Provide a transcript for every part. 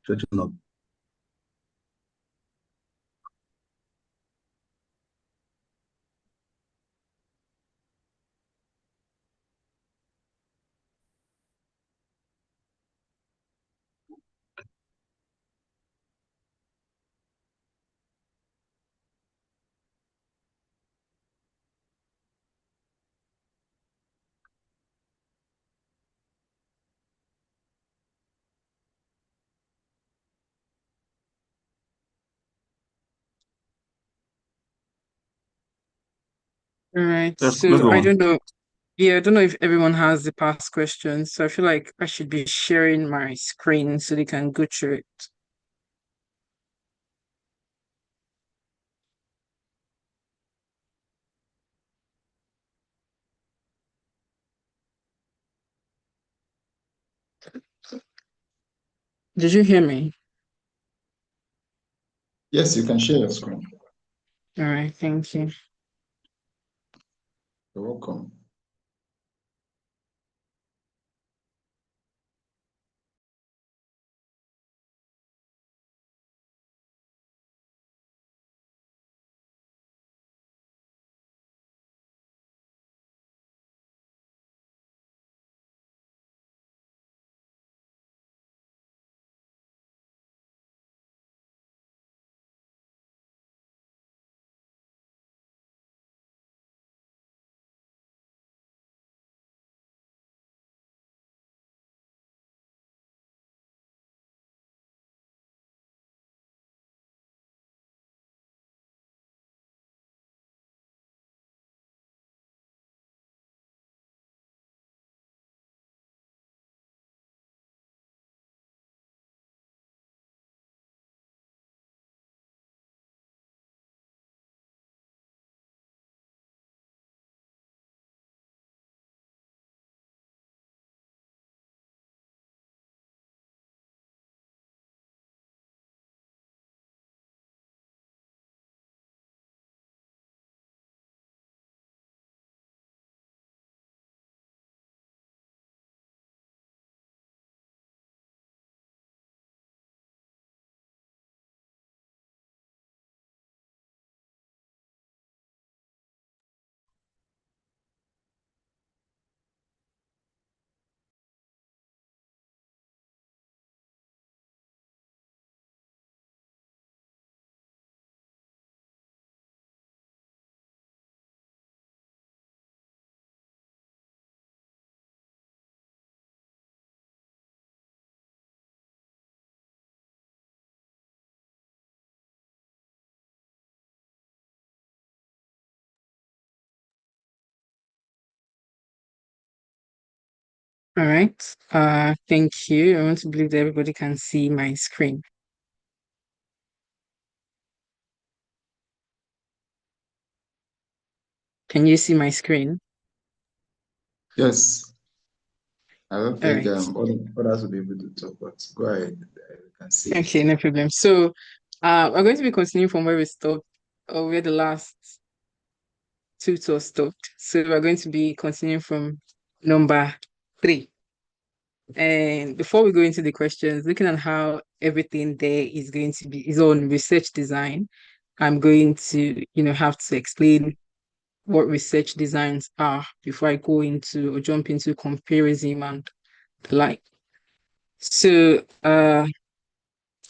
stretching up. All right. Let's So go I on. don't know. Yeah, I don't know if everyone has the past questions. So I feel like I should be sharing my screen so they can go through it. Did you hear me? Yes, you can share your screen. All right, thank you. You're welcome. All right. Thank you. I want to believe that everybody can see my screen. Can you see my screen? Yes, I don't All think right. others will be able to talk, but go ahead. You can see Okay, it. no problem. So, we're going to be continuing from where we stopped, or where the last tutor stopped. So, we're going to be continuing from number 3. And before we go into the questions, looking at how everything there is going to be is on research design, I'm going to, have to explain what research designs are before I go into or jump into comparison and the like. So,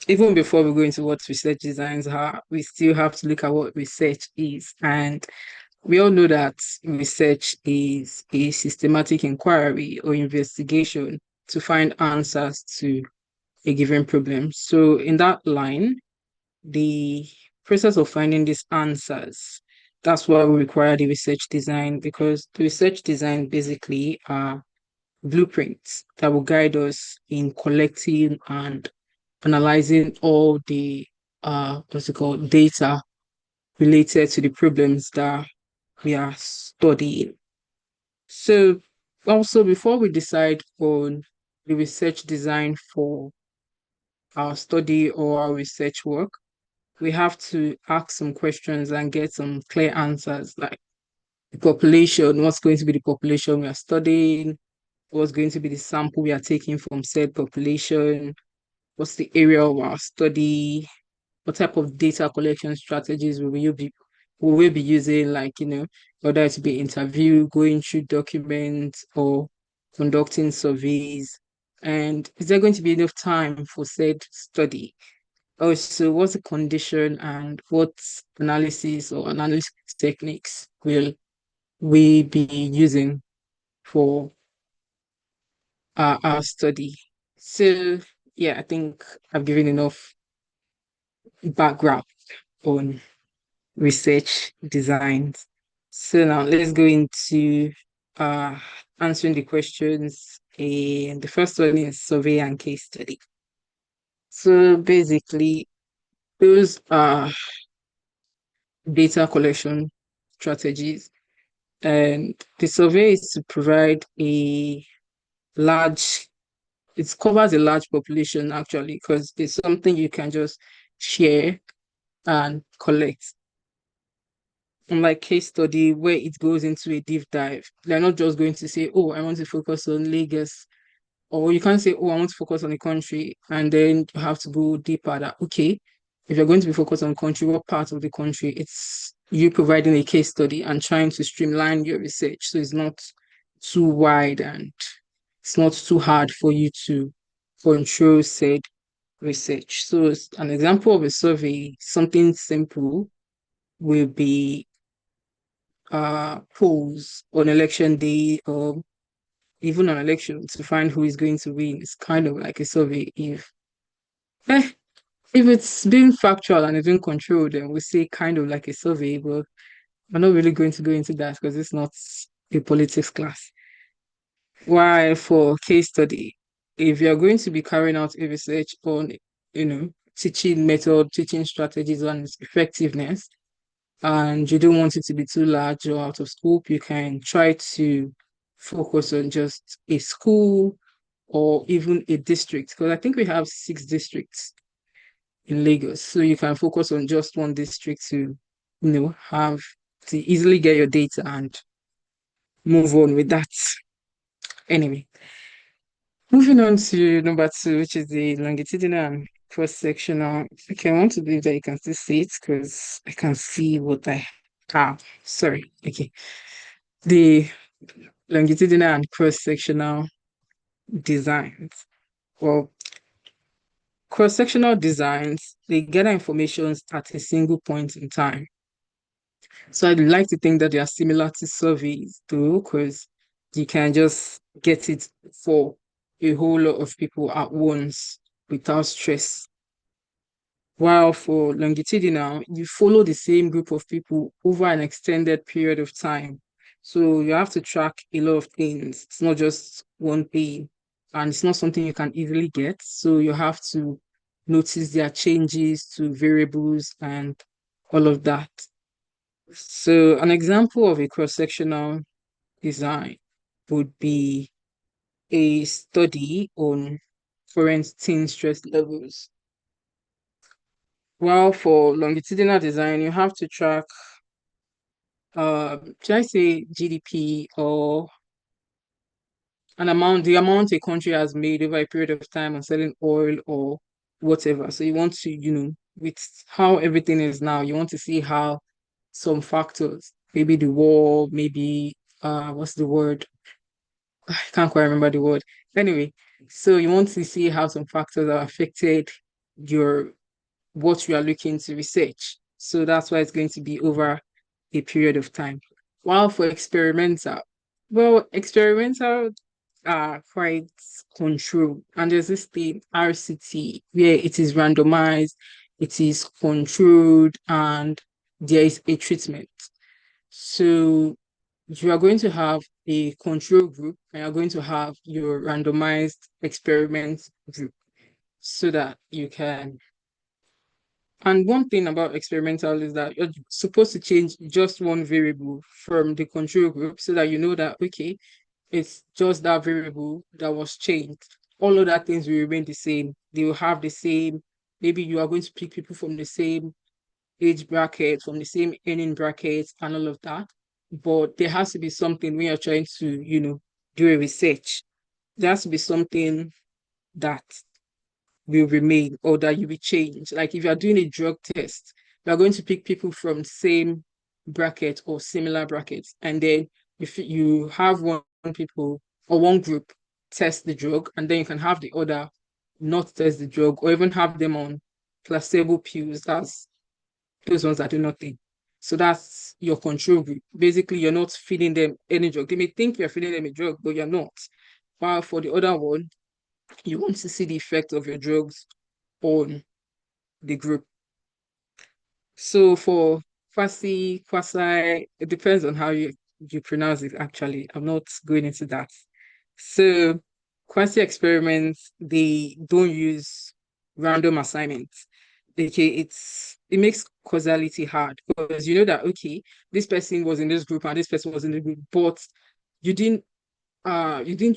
even before we go into what research designs are, we still have to look at what research is. And we all know that research is a systematic inquiry or investigation to find answers to a given problem. So, in that line, the process of finding these answers, that's why we require the research design, because the research design basically are blueprints that will guide us in collecting and analyzing all the what's it called data related to the problems that we are studying. So also before we decide on the research design for our study or our research work, we have to ask some questions and get some clear answers like the population, what's going to be the population we are studying, what's going to be the sample we are taking from said population, what's the area of our study, what type of data collection strategies will we be using, like, whether it be interview, going through documents, or conducting surveys, and is there going to be enough time for said study? Also, what's the condition and what analysis or analysis techniques will we be using for our study? So, yeah, I think I've given enough background on research designs. So now let's go into uh answering the questions. And the first one is survey and case study. So basically, those are data collection strategies, and the survey is to provide a large, it covers a large population actually, because it's something you can just share and collect. Unlike case study where it goes into a deep dive, they're not just going to say, oh, I want to focus on Lagos, or you can't say, oh, I want to focus on the country, and then you have to go deeper. That okay, if you're going to be focused on country, what part of the country? It's you providing a case study and trying to streamline your research, so it's not too wide and it's not too hard for you to control said research. So an example of a survey, something simple, will be polls on election day, or even on election, to find who is going to win. It's kind of like a survey. Eh, if it's being factual and it's being controlled, then we say kind of like a survey, but I'm not really going to go into that because it's not a politics class. While for case study, if you're going to be carrying out a research on, teaching method, teaching strategies and its effectiveness, and you don't want it to be too large or out of scope, you can try to focus on just a school or even a district. Because I think we have 6 districts in Lagos. So you can focus on just one district to, have to easily get your data and move on with that. Anyway, moving on to number 2, which is the longitudinal and cross-sectional. Okay, I want to believe that you can still see it because I can see what I have. Sorry. Okay. The longitudinal and cross-sectional designs. Well, cross-sectional designs, they gather information at a single point in time. So I'd like to think that they are similar to surveys too, because you can just get it for a whole lot of people at once without stress. While for longitudinal, you follow the same group of people over an extended period of time. So you have to track a lot of things. It's not just one thing, and it's not something you can easily get. So you have to notice their changes to variables and all of that. So an example of a cross-sectional design would be a study on current teen stress levels. While for longitudinal design, you have to track, should I say GDP, or the amount a country has made over a period of time on selling oil or whatever. So you want to, with how everything is now, you want to see how some factors, maybe the war, maybe what's the word? I can't quite remember the word. Anyway, so you want to see how some factors have affected your what you are looking to research. So that's why it's going to be over a period of time. While for experimental, well, experimental are quite controlled. And there's this thing, RCT, where it is randomized, it is controlled, and there is a treatment. So you are going to have a control group and you're going to have your randomized experiment group so that you can. And one thing about experimental is that you're supposed to change just one variable from the control group so that you know that, okay, it's just that variable that was changed. All other things will remain the same. They will have the same, maybe you are going to pick people from the same age bracket, from the same earning bracket, and all of that. But there has to be something when you're trying to, do a research. There has to be something that will remain or that you will change. Like if you are doing a drug test, you are going to pick people from same bracket or similar brackets, and then if you have one people or one group test the drug, and then you can have the other not test the drug, or even have them on placebo pills. That's those ones that do nothing. So that's your control group. Basically, you're not feeding them any drug. They may think you're feeding them a drug, but you're not. While for the other one, you want to see the effect of your drugs on the group. So for quasi, it depends on how you pronounce it actually. I'm not going into that. So quasi experiments, they don't use random assignments. Okay, it makes causality hard because you know that okay, this person was in this group and this person was in the group, but you didn't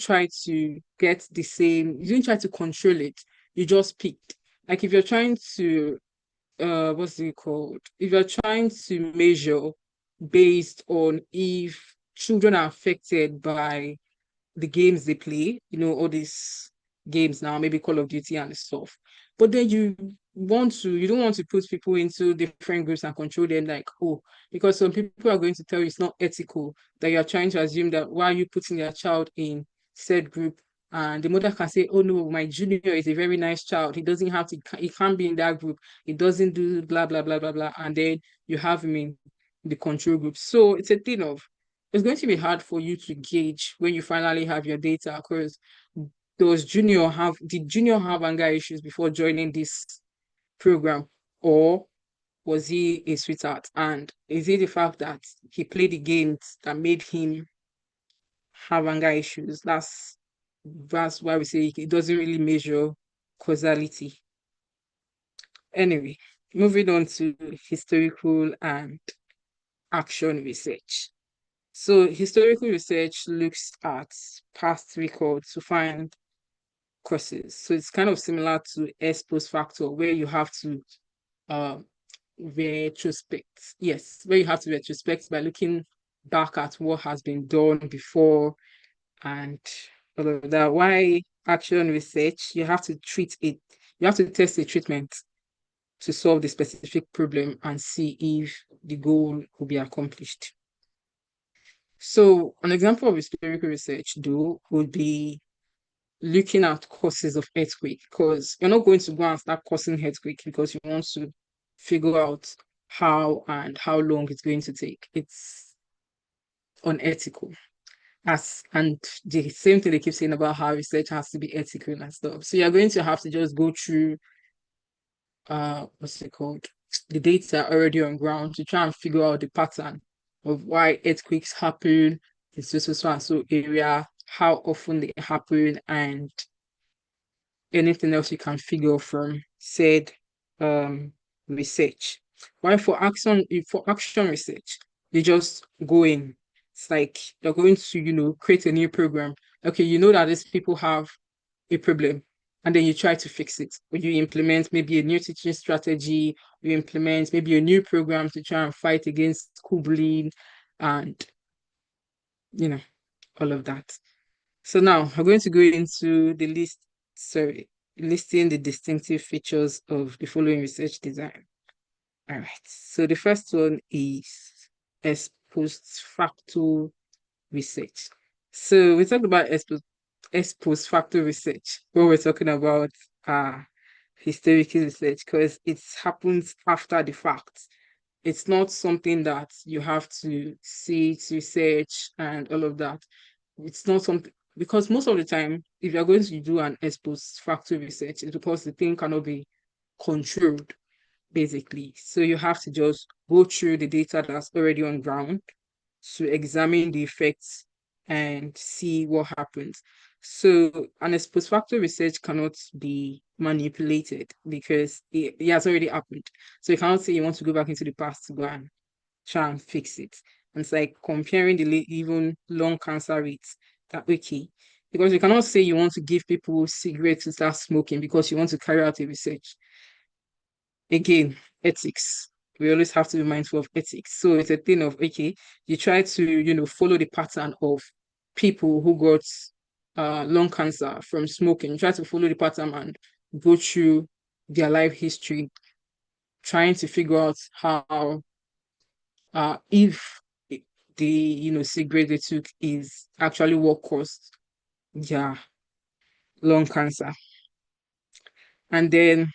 try to get the same, you didn't try to control it, you just picked. Like if you're trying to what's it called? If you're trying to measure based on if children are affected by the games they play, all these games now, maybe Call of Duty and stuff. But then you don't want to put people into different groups and control them like, oh, because some people are going to tell you it's not ethical that you're trying to assume that why are you putting their child in said group? And the mother can say, oh no, my junior is a very nice child. He doesn't have to, he can't be in that group. He doesn't do blah, blah, blah, blah, blah. And then you have him in the control group. So it's a thing of it's going to be hard for you to gauge when you finally have your data because did junior have anger issues before joining this program, or was he a sweetheart? And is it the fact that he played the games that made him have anger issues? That's why we say it doesn't really measure causality. Anyway, moving on to historical and action research. So historical research looks at past records to find causes. So it's kind of similar to ex post factor, where you have to uh, retrospect. Yes, where you have to retrospect by looking back at what has been done before and all of that. Why action research? You have to treat it. You have to test a treatment to solve the specific problem and see if the goal will be accomplished. So an example of historical research, though, would be looking at causes of earthquake, because you're not going to go and start causing earthquake because you want to figure out how and how long it's going to take. It's unethical. And the same thing they keep saying about how research has to be ethical and stuff. So you're going to have to just go through what's it called? The data already on ground to try and figure out the pattern of why earthquakes happen in so and so area, how often they happen, and anything else you can figure from said um research. While for action research, you just go in. It's like you're going to, create a new program. Okay, you know that these people have a problem, and then you try to fix it. Or you implement maybe a new teaching strategy, you implement maybe a new program to try and fight against school bullying and you know, all of that. So now we're going to go into listing the distinctive features of the following research design. All right. So the first one is ex post facto research. So we talked about ex post facto research when we're talking about historical research because it happens after the fact. It's not something that you have to see, to research, and all of that. It's not something because most of the time, if you're going to do an ex post facto research, it's because the thing cannot be controlled, basically. So you have to just go through the data that's already on ground to examine the effects and see what happens. So an ex post facto research cannot be manipulated because it has already happened. So you cannot say you want to go back into the past to go and try and fix it. And it's like comparing even lung cancer rates that okay. Because you cannot say you want to give people cigarettes to start smoking because you want to carry out a research. Again, ethics. We always have to be mindful of ethics. So it's a thing of okay, you try to, follow the pattern of people who got lung cancer from smoking. You try to follow the pattern and go through their life history, trying to figure out how if the cigarette they took is actually what caused their lung cancer. And then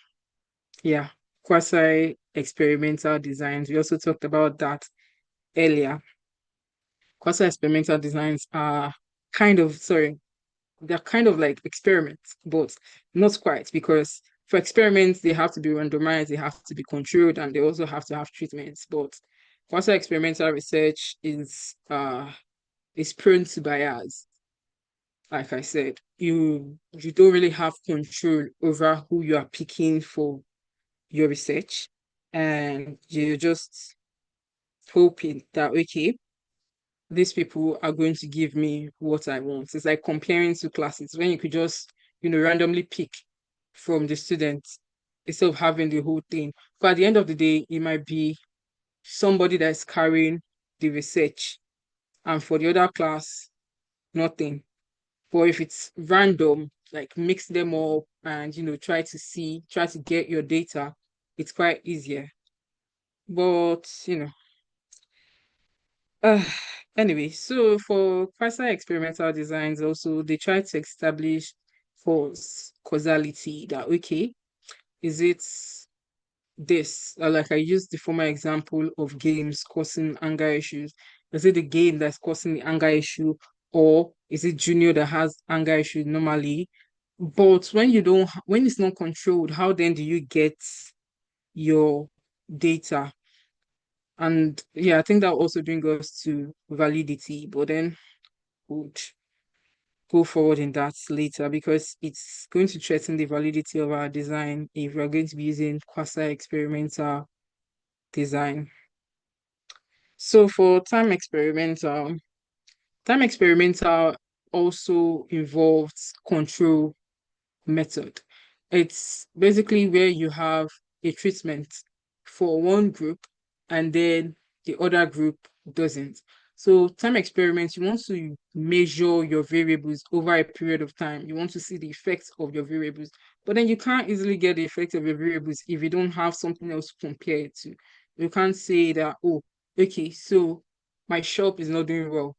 yeah, quasi experimental designs. We also talked about that earlier. Quasi experimental designs are sorry, they're kind of like experiments, but not quite, because for experiments they have to be randomized, they have to be controlled, and they also have to have treatments. But quasi experimental research is prone to bias. Like I said, you don't really have control over who you are picking for your research, and you're just hoping that okay, these people are going to give me what I want. It's like comparing two classes when you could just, randomly pick from the students instead of having the whole thing. But at the end of the day, it might be somebody that's carrying the research, and for the other class, nothing. But if it's random, like mix them up and try to get your data, it's quite easier. But Uh, anyway, so for quasi-experimental designs, also they try to establish false causality that okay, is it this? Like I used the former example of games causing anger issues. Is it the game that's causing the anger issue, or is it Junior that has anger issues normally? But when it's not controlled, how then do you get your data? And yeah, I think that also brings us to validity, but then would go forward in that later because it's going to threaten the validity of our design if we're going to be using quasi-experimental design. So for time experimental also involves control method. It's basically where you have a treatment for one group and then the other group doesn't. So time experiments, you want to measure your variables over a period of time. You want to see the effects of your variables. But then you can't easily get the effect of your variables if you don't have something else to compare it to. You can't say that, oh, okay, so my shop is not doing well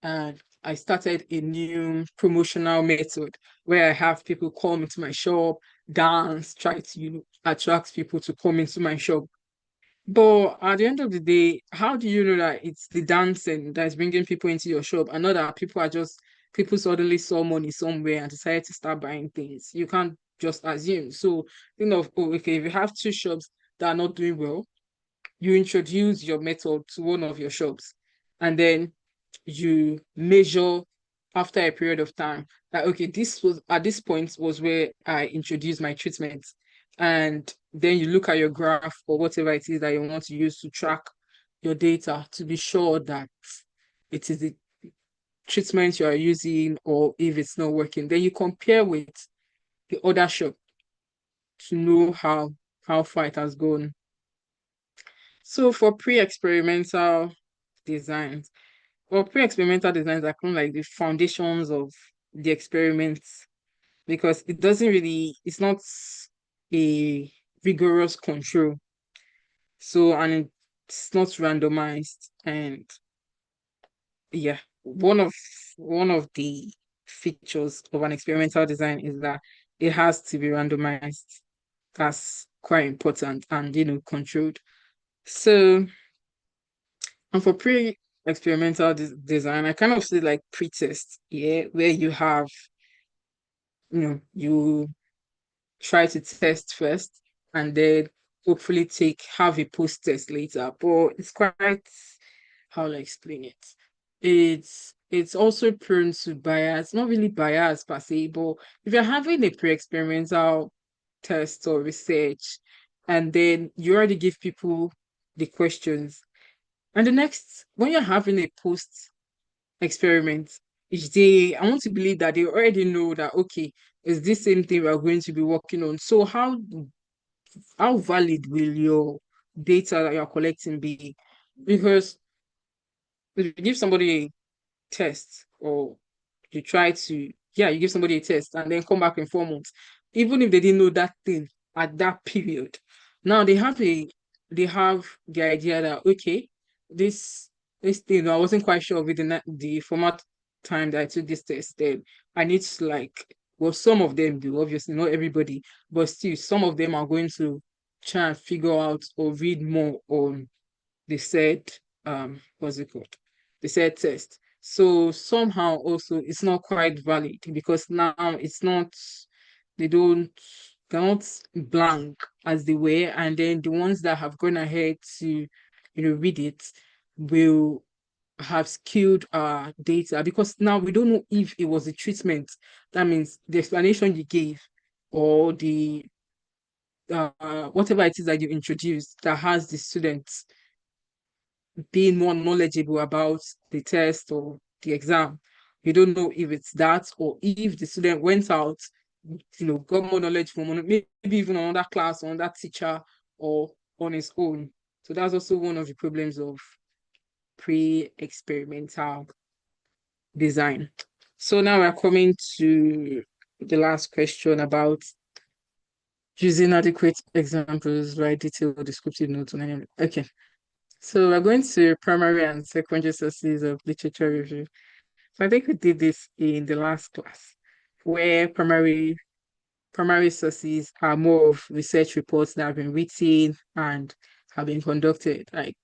and I started a new promotional method where I have people come into my shop, dance, try to attract people to come into my shop. But at the end of the day, how do you know that it's the dancing that's bringing people into your shop and not that people suddenly saw money somewhere and decided to start buying things? You can't just assume. So think of, oh, okay, if you have two shops that are not doing well, you introduce your method to one of your shops, and then you measure after a period of time that okay, this was at this point was where I introduced my treatment. And then you look at your graph or whatever it is that you want to use to track your data to be sure that it is the treatment you are using or if it's not working. Then you compare with the other shop to know how far it has gone. So for pre-experimental designs, well, pre-experimental designs are kind of like the foundations of the experiments because it's not a rigorous control. So, and it's not randomized. And yeah, one of the features of an experimental design is that it has to be randomized. That's quite important and controlled. So, and for pre-experimental design, I kind of see like pre-test, yeah, where you try to test first and then hopefully take have a post-test later. But it's quite, how will I explain it? It's also prone to bias, not really bias per se, but if you're having a pre-experimental test or research, and then you already give people the questions, and the next when you're having a post experiment, I want to believe that they already know that okay, it's this same thing we're going to be working on. So how valid will your data that you're collecting be? Because if you give somebody a test or you give somebody a test and then come back in 4 months even if they didn't know that thing at that period. Now they have the idea that okay, this this thing I wasn't quite sure with the format time that I took this test, then I need to like, well, some of them do, obviously not everybody, but still some of them are going to try and figure out or read more on the said what's it called? The said test. So somehow also it's not quite valid because now it's not, they don't, they're not blank as they were, and then the ones that have gone ahead to read it will have skewed our data because now we don't know if it was a treatment. That means the explanation you gave or the whatever it is that you introduced that has the students being more knowledgeable about the test or the exam. You don't know if it's that or if the student went out, got more knowledge from maybe even another class or another teacher or on his own. So that's also one of the problems of pre-experimental design. So now we're coming to the last question about using adequate examples, write detailed descriptive notes on any. Okay. So we're going to primary and secondary sources of literature review. So I think we did this in the last class, where primary sources are more of research reports that have been written and have been conducted, like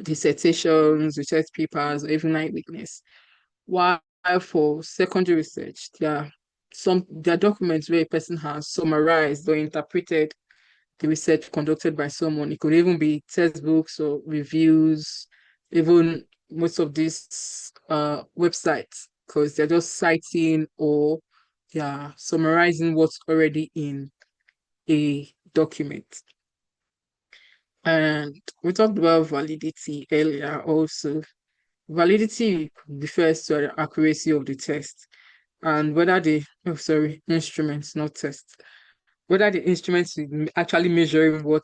dissertations, research papers, or even eyewitness. While for secondary research, there are documents where a person has summarized or interpreted the research conducted by someone. It could even be textbooks or reviews, even most of these websites, because they're just citing or yeah, summarizing what's already in a document. And we talked about validity earlier also. Validity refers to the accuracy of the test and whether the, oh, sorry, instruments, not tests, whether the instrument is actually measuring what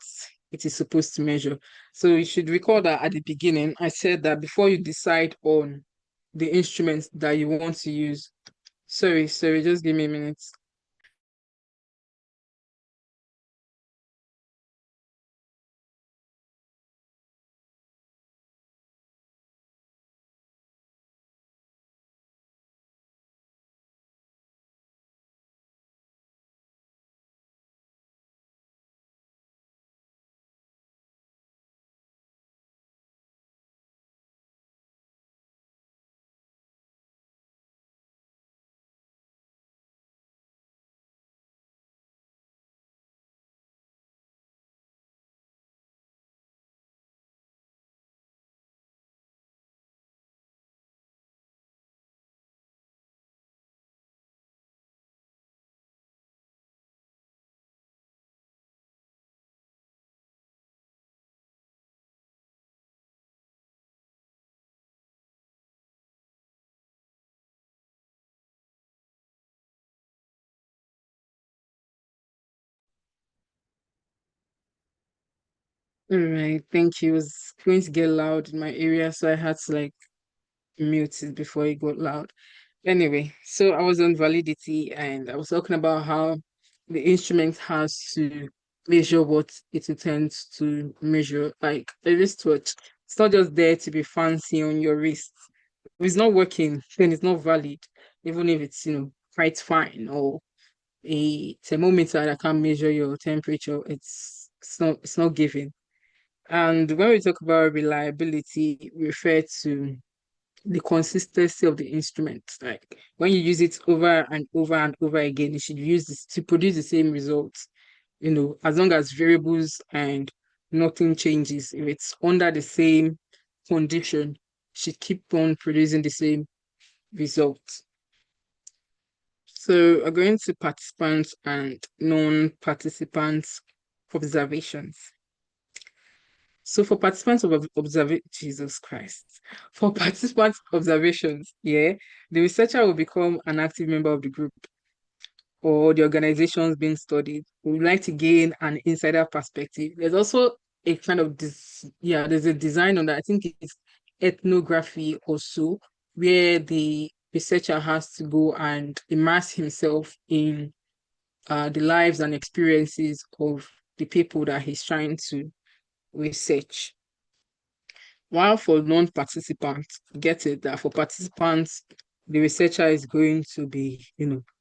it is supposed to measure. So you should recall that at the beginning, I said that before you decide on the instruments that you want to use, sorry, just give me a minute. All right, thank you. It was going to get loud in my area, so I had to like mute it before it got loud. Anyway, so I was on validity and I was talking about how the instrument has to measure what it intends to measure, like a wristwatch. It's not just there to be fancy on your wrist. If it's not working, then it's not valid, even if it's, quite fine, or a thermometer that can measure your temperature, it's not given. And when we talk about reliability, we refer to the consistency of the instrument. Like when you use it over and over and over again, you should use this to produce the same results, as long as variables and nothing changes. If it's under the same condition, it should keep on producing the same results. So we're going to participants and non-participants observations. So for participants of observation, Jesus Christ, for participants observations, yeah, the researcher will become an active member of the group or the organizations being studied. We would like to gain an insider perspective. There's also a kind of this, yeah, there's a design on that. I think it's ethnography also, where the researcher has to go and immerse himself in the lives and experiences of the people that he's trying to research. While for non-participants, get it that for participants, the researcher is going to be,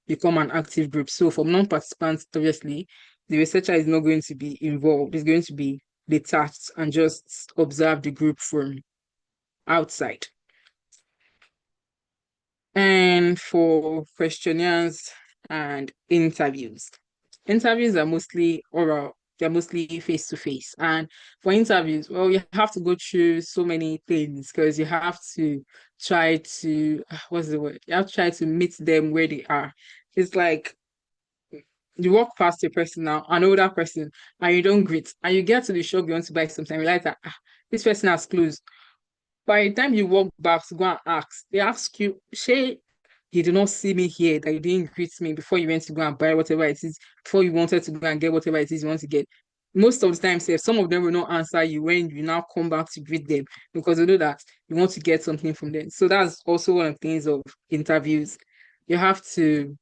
become an active group. So for non-participants, obviously, the researcher is not going to be involved. He's going to be detached and just observe the group from outside. And for questionnaires and interviews, interviews are mostly oral, they're mostly face to face. And for interviews, well, you have to go through so many things because you have to try to, what's the word? You have to try to meet them where they are. It's like you walk past a person now, an older person, and you don't greet, and you get to the shop you want to buy something, you realize that this person has closed. By the time you walk back to go and ask, they ask you, Shay, you did not see me here, that you didn't greet me before you went to go and buy whatever it is, before you wanted to go and get whatever it is you want to get. Most of the time, say some of them will not answer you when you now come back to greet them because they know that you want to get something from them. So that's also one of the things of interviews. You have to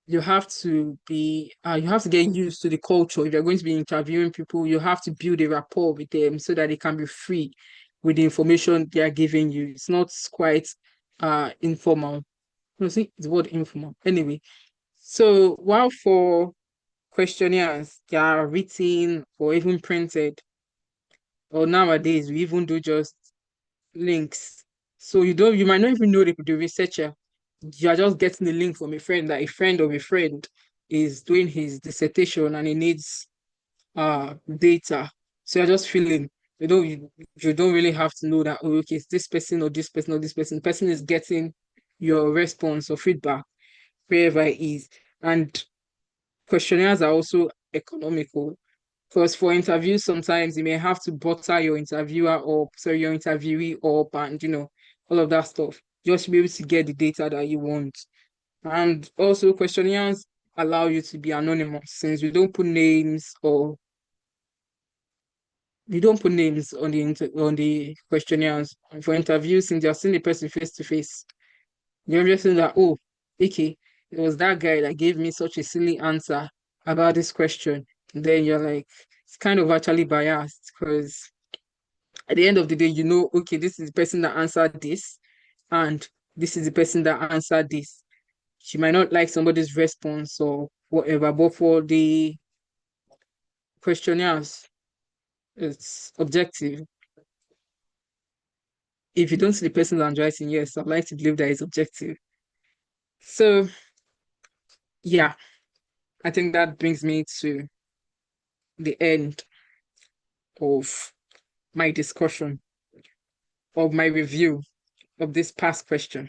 you have to get used to the culture. If you're going to be interviewing people, you have to build a rapport with them so that they can be free with the information they are giving you. It's not quite informal. No, see, it's the word informal. Anyway, so while for questionnaires, they are written or even printed, or nowadays we even do just links. So you might not even know the researcher. You are just getting the link from a friend that a friend of a friend is doing his dissertation and he needs data. So you're just feeling you don't really have to know that, oh, okay, it's this person or this person or this person. The person is getting your response or feedback wherever it is. And questionnaires are also economical because for interviews, sometimes you may have to butter your interviewer or sorry, your interviewee up and all of that stuff just to be able to get the data that you want. And also questionnaires allow you to be anonymous since we don't put names on on the questionnaires. And for interviews, since you're seeing the person face to face, you're just saying that, oh, okay, it was that guy that gave me such a silly answer about this question. Then you're like, it's kind of actually biased because at the end of the day, okay, this is the person that answered this, and this is the person that answered this. She might not like somebody's response or whatever, but for the questionnaires, it's objective. If you don't see the person's handwriting, yes, I'd like to believe that it's objective. So yeah, I think that brings me to the end of my discussion, of my review of this past question.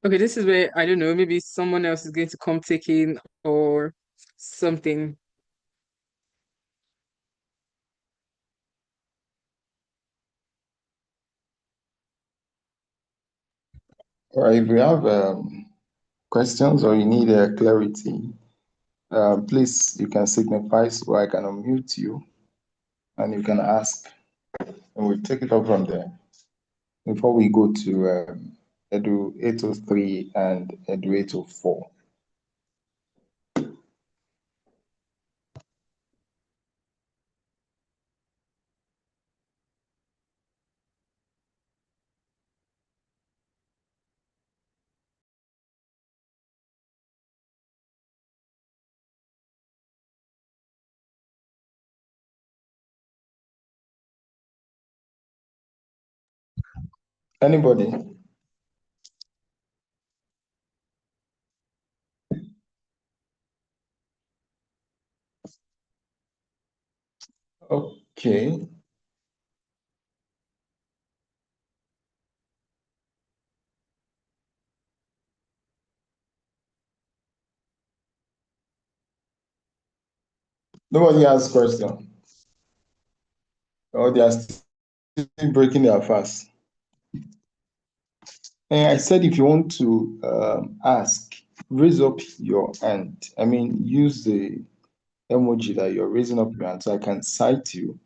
Okay, this is where I don't know, maybe someone else is going to come take in or something. All right, if you have questions or you need clarity, please, you can signify so I can unmute you and you can ask, and we'll take it up from there. Before we go to Edu 803 and Edu 804. Anybody? Okay. Nobody has question. Or they are still breaking their fast. And I said if you want to ask, raise up your hand. I mean, use the emoji that you're raising up your hand so I can cite you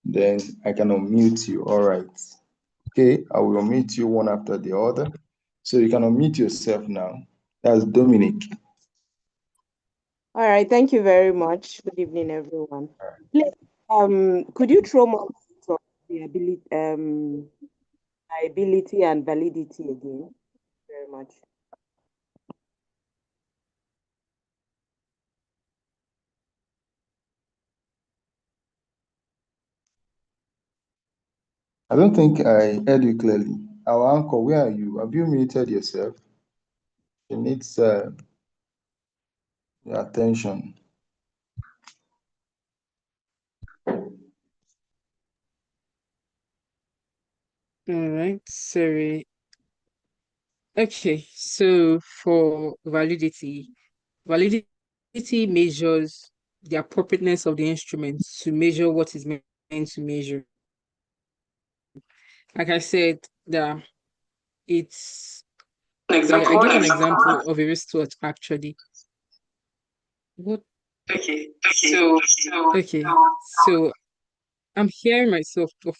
Then I can unmute you. All right. Okay, I will unmute you one after the other. So you can unmute yourself now. That's Dominic. All right, thank you very much. Good evening, everyone. Please, could you throw more light on the liability and validity again? Very much. I don't think I heard you clearly. Our uncle, where are you? Have you muted yourself? She needs your attention. All right, sorry. Okay, so for validity measures the appropriateness of the instrument to measure what is meant to measure. Like I said, that it's I One gave an example. example of a wristwatch actually. What? Okay, so Okay, so I'm hearing myself off.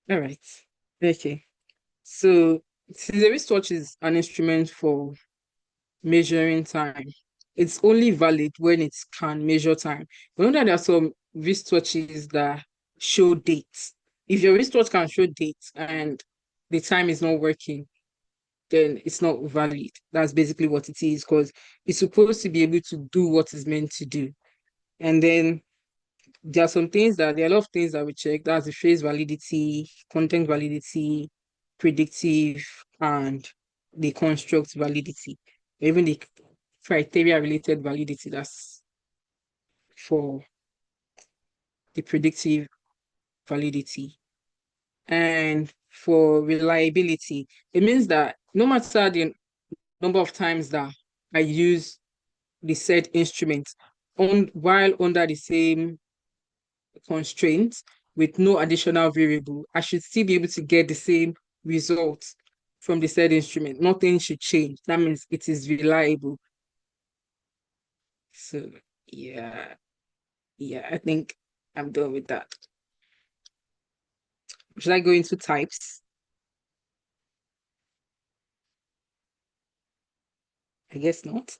All right. Okay. So since a wristwatch is an instrument for measuring time, it's only valid when it can measure time. But know that there are some wristwatches that show dates. If your wristwatch can show dates and the time is not working, then it's not valid. That's basically what it is, because it's supposed to be able to do what it's meant to do. And then there are a lot of things that we check. That's the phrase validity, content validity, predictive, and the construct validity, even the criteria related validity. That's for the predictive validity. And for reliability, it means that no matter the number of times that I use the said instrument while under the same constraints with no additional variable, I should still be able to get the same results from the said instrument. Nothing should change. That means it is reliable. So yeah, yeah, I think I'm done with that. Should I go into types? I guess not.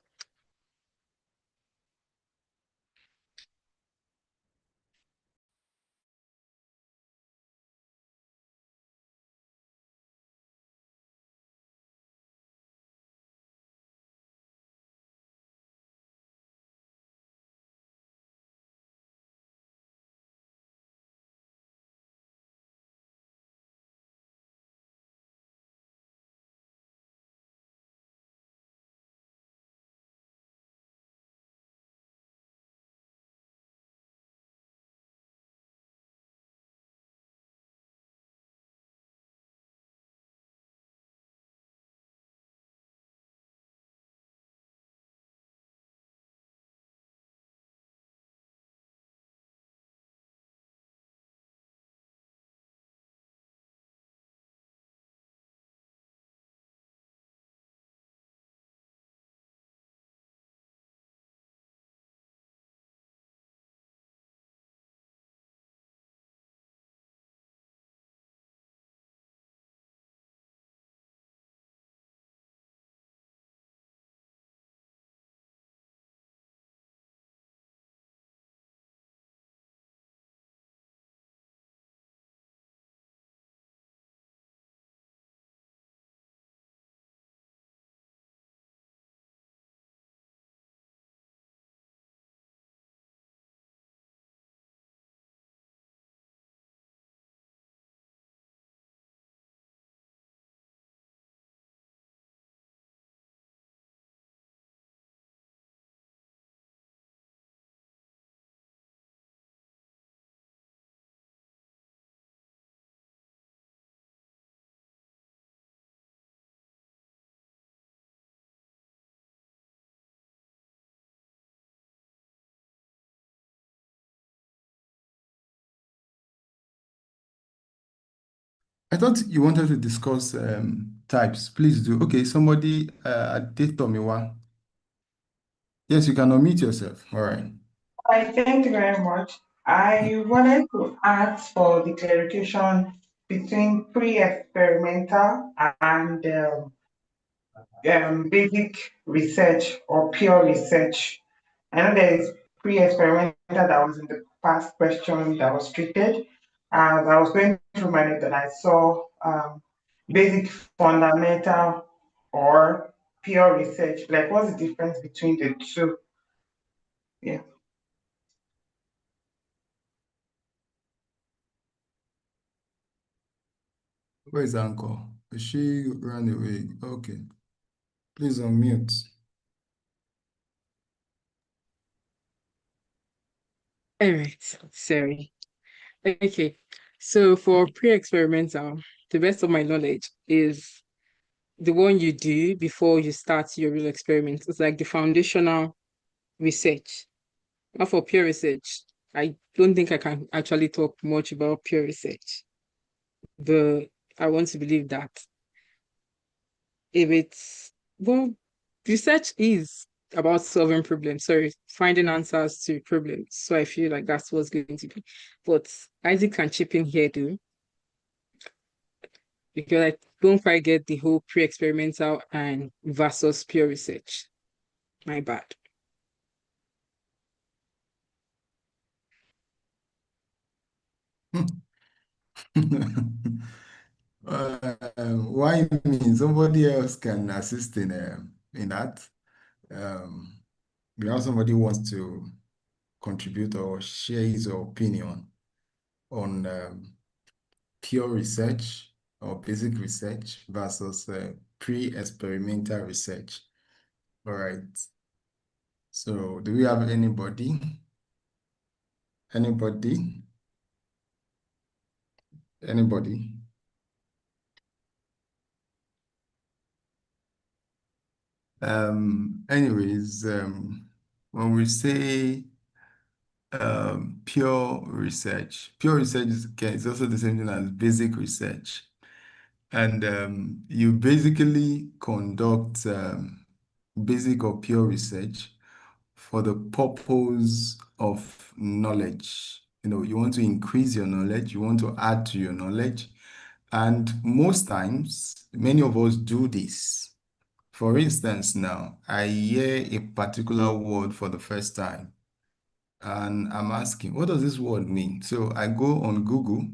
I thought you wanted to discuss types. Please do. Okay, somebody, Adetomiwa. Yes, you can unmute yourself. All right. Hi, thank you very much. I wanted to ask for the clarification between pre-experimental and basic research or pure research. I know there is pre-experimental that was in the past question that was treated. As I was going through my notes and I saw basic fundamental or pure research. Like, what's the difference between the two? Yeah. Where is Uncle? She ran away. Okay. Please unmute. All right, sorry. Okay, so for pre-experimental, the best of my knowledge is the one you do before you start your real experiment. It's like the foundational research. Not for pure research. I don't think I can actually talk much about pure research, but I want to believe that if it's, well, research is about solving problems, sorry, finding answers to problems. So I feel like that's what's going to be. But Isaac can chip in here too, because I don't quite get the whole pre-experimental and versus pure research. My bad. Why me? Somebody else can assist in that. We have somebody who wants to contribute or share his opinion on pure research or basic research versus pre-experimental research. All right. So, do we have anybody? Anybody? Anybody? Anyways, when we say pure research is also the same thing as basic research. And you basically conduct basic or pure research for the purpose of knowledge. You know, you want to increase your knowledge, you want to add to your knowledge. And most times, many of us do this. For instance, now, I hear a particular word for the first time, and I'm asking, what does this word mean? So I go on Google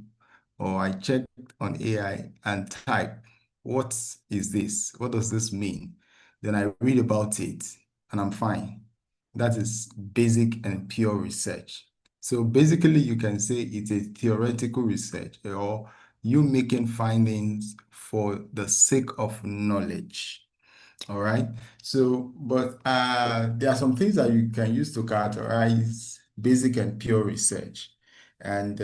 or I check on AI and type, what is this? What does this mean? Then I read about it and I'm fine. That is basic and pure research. So basically, you can say it's a theoretical research or you making findings for the sake of knowledge. All right. So, but there are some things that you can use to characterize basic and pure research, and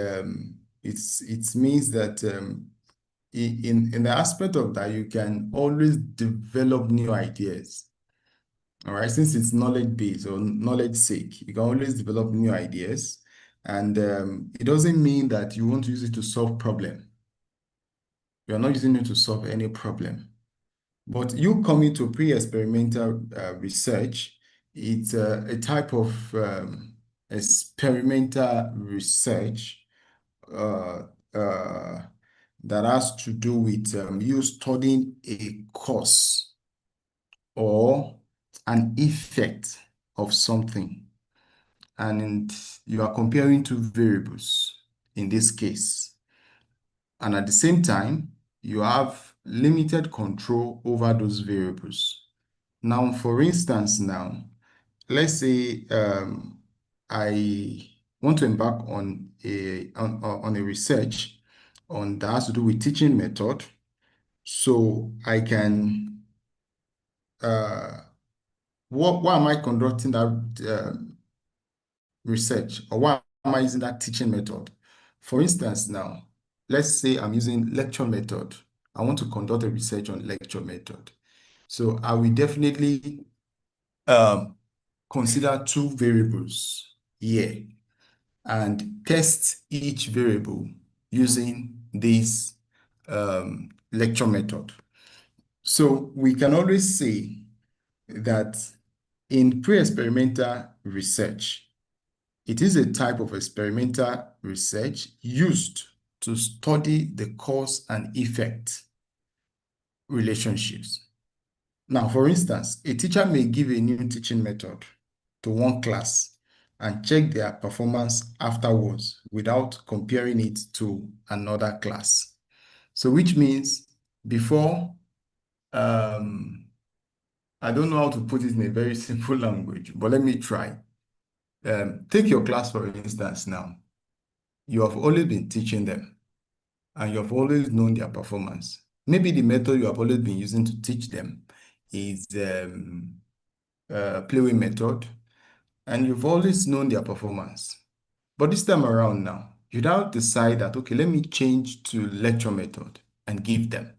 it means that in the aspect of that you can always develop new ideas. All right, since it's knowledge based or knowledge sake, you can always develop new ideas, and it doesn't mean that you want to use it to solve problem. You are not using it to solve any problem. But you coming to pre-experimental research, it's a type of experimental research uh, uh, that has to do with you studying a cause or an effect of something. And you are comparing two variables in this case. And at the same time, you have limited control over those variables. Now, for instance, let's say I want to embark on a research on that has to do with teaching method, so I can why am I conducting that research, or why am I using that teaching method? For instance, now let's say I'm using lecture method. I want to conduct a research on lecture method, so I will definitely um, consider two variables here and test each variable using this lecture method. So we can always say that in pre-experimental research, It is a type of experimental research used to study the cause and effect relationships. Now, for instance, a teacher may give a new teaching method to one class and check their performance afterwards without comparing it to another class. So which means before, I don't know how to put it in a very simple language, but let me try. Take your class, for instance, now. You have always been teaching them and you have always known their performance. Maybe the method you have always been using to teach them is playway method, and you've always known their performance. But this time around now, you now decide that, okay, let me change to lecture method and give them.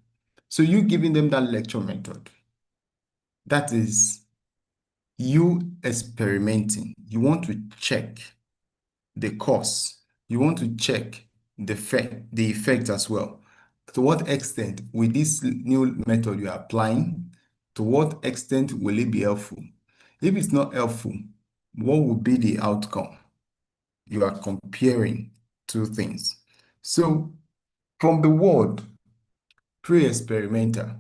So you giving them that lecture method, that is you experimenting. You want to check the cause. You want to check the effect as well. To what extent with this new method you are applying, to what extent will it be helpful? If it's not helpful, what will be the outcome? You are comparing two things. So from the word pre-experimental,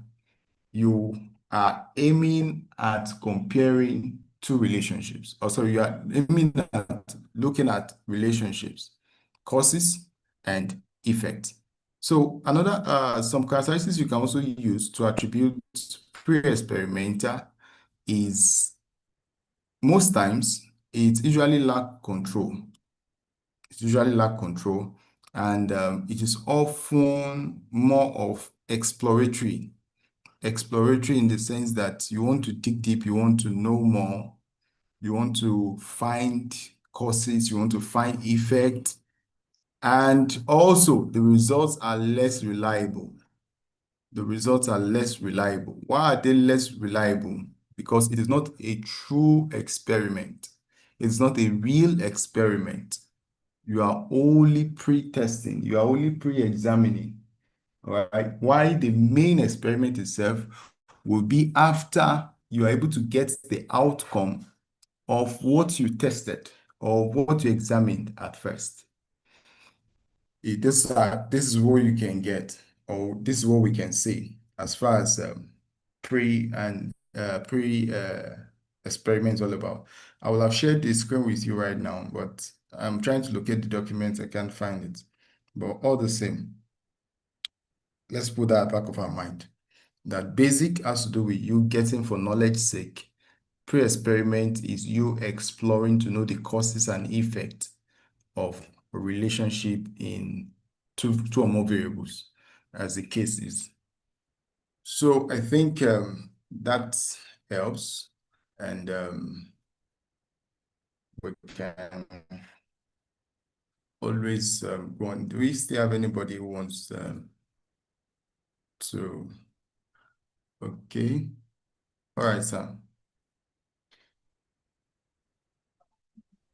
you are aiming at comparing two relationships. Also, you are aiming at looking at relationships, causes and effect. So another some characteristics you can also use to attribute pre-experimental is most times it usually lack control. It usually lack control, and it is often more of exploratory in the sense that you want to dig deep, you want to know more, you want to find causes, you want to find effect, and also the results are less reliable. The results are less reliable. Why are they less reliable? Because it is not a true experiment. It's not a real experiment. You are only pre-testing, you are only pre-examining. All right. Why the main experiment itself will be after you are able to get the outcome of what you tested or what you examined at first. This is what you can get, or this is what we can say as far as pre experiments all about. I will have shared the screen with you right now, but I'm trying to locate the document. I can't find it. But all the same, let's put that back of our mind. That basic has to do with you getting for knowledge sake. Pre-experiment is you exploring to know the causes and effect of a relationship in two or more variables, as the case is. So I think that helps, and we can always go on. Do we still have anybody who wants to? Okay. All right, sir.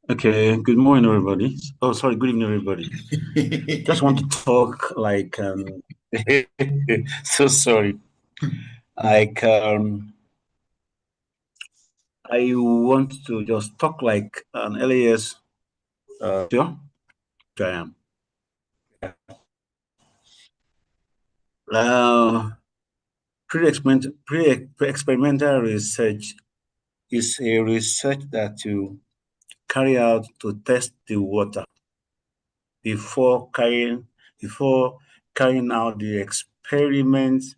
Okay, good morning, everybody. Oh, sorry, good evening, everybody. Just want to talk like, so sorry. Like, I want to just talk like an LAS, sure, I am. Pre-experimental research is a research that you carry out to test the water before carrying out the experiment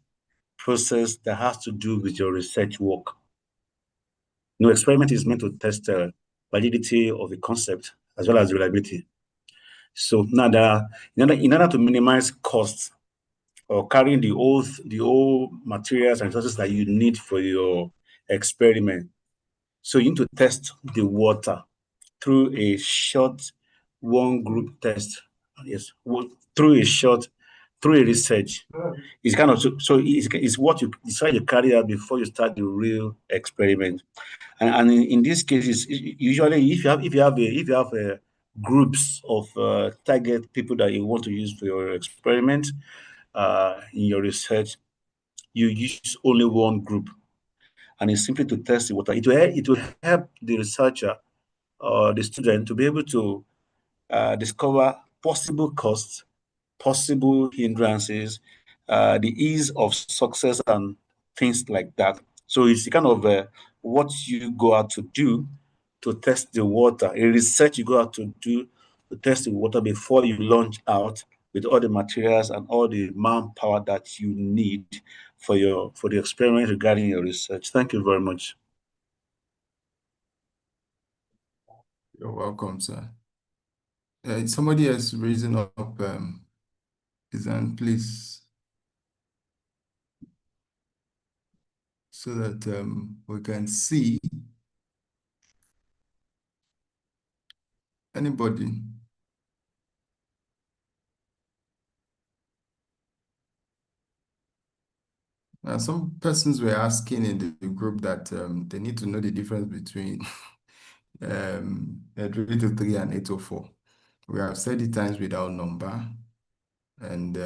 process that has to do with your research work. No experiment is meant to test the validity of a concept as well as reliability. So now that in order to minimize costs or carrying the old materials and resources that you need for your experiment, so you need to test the water through a short one group test. Yes, through a research. It's kind of so it's what you decide to carry out before you start the real experiment. And in these cases, usually if you have groups of target people that you want to use for your experiment in your research, you use only one group, and it's simply to test the water. It will help the researcher or the student to be able to discover possible costs, possible hindrances, the ease of success, and things like that. So it's kind of what you go out to do to test the water, a research you go out to do to test the water before you launch out with all the materials and all the manpower that you need for the experiment regarding your research. Thank you very much. You're welcome, sir. Somebody else raising up his hand, please, so that we can see anybody. Some persons were asking in the group that they need to know the difference between EDU 803 and 804. We have said it times without number, and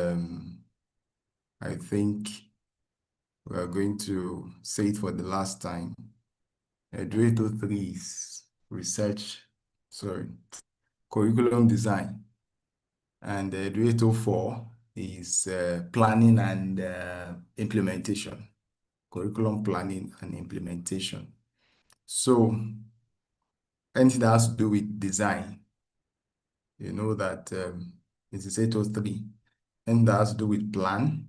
I think we are going to say it for the last time. EDU 803 is curriculum design, and EDU 804 is planning and implementation, curriculum planning and implementation. So anything that has to do with design, you know that it is 803. And that has to do with plan,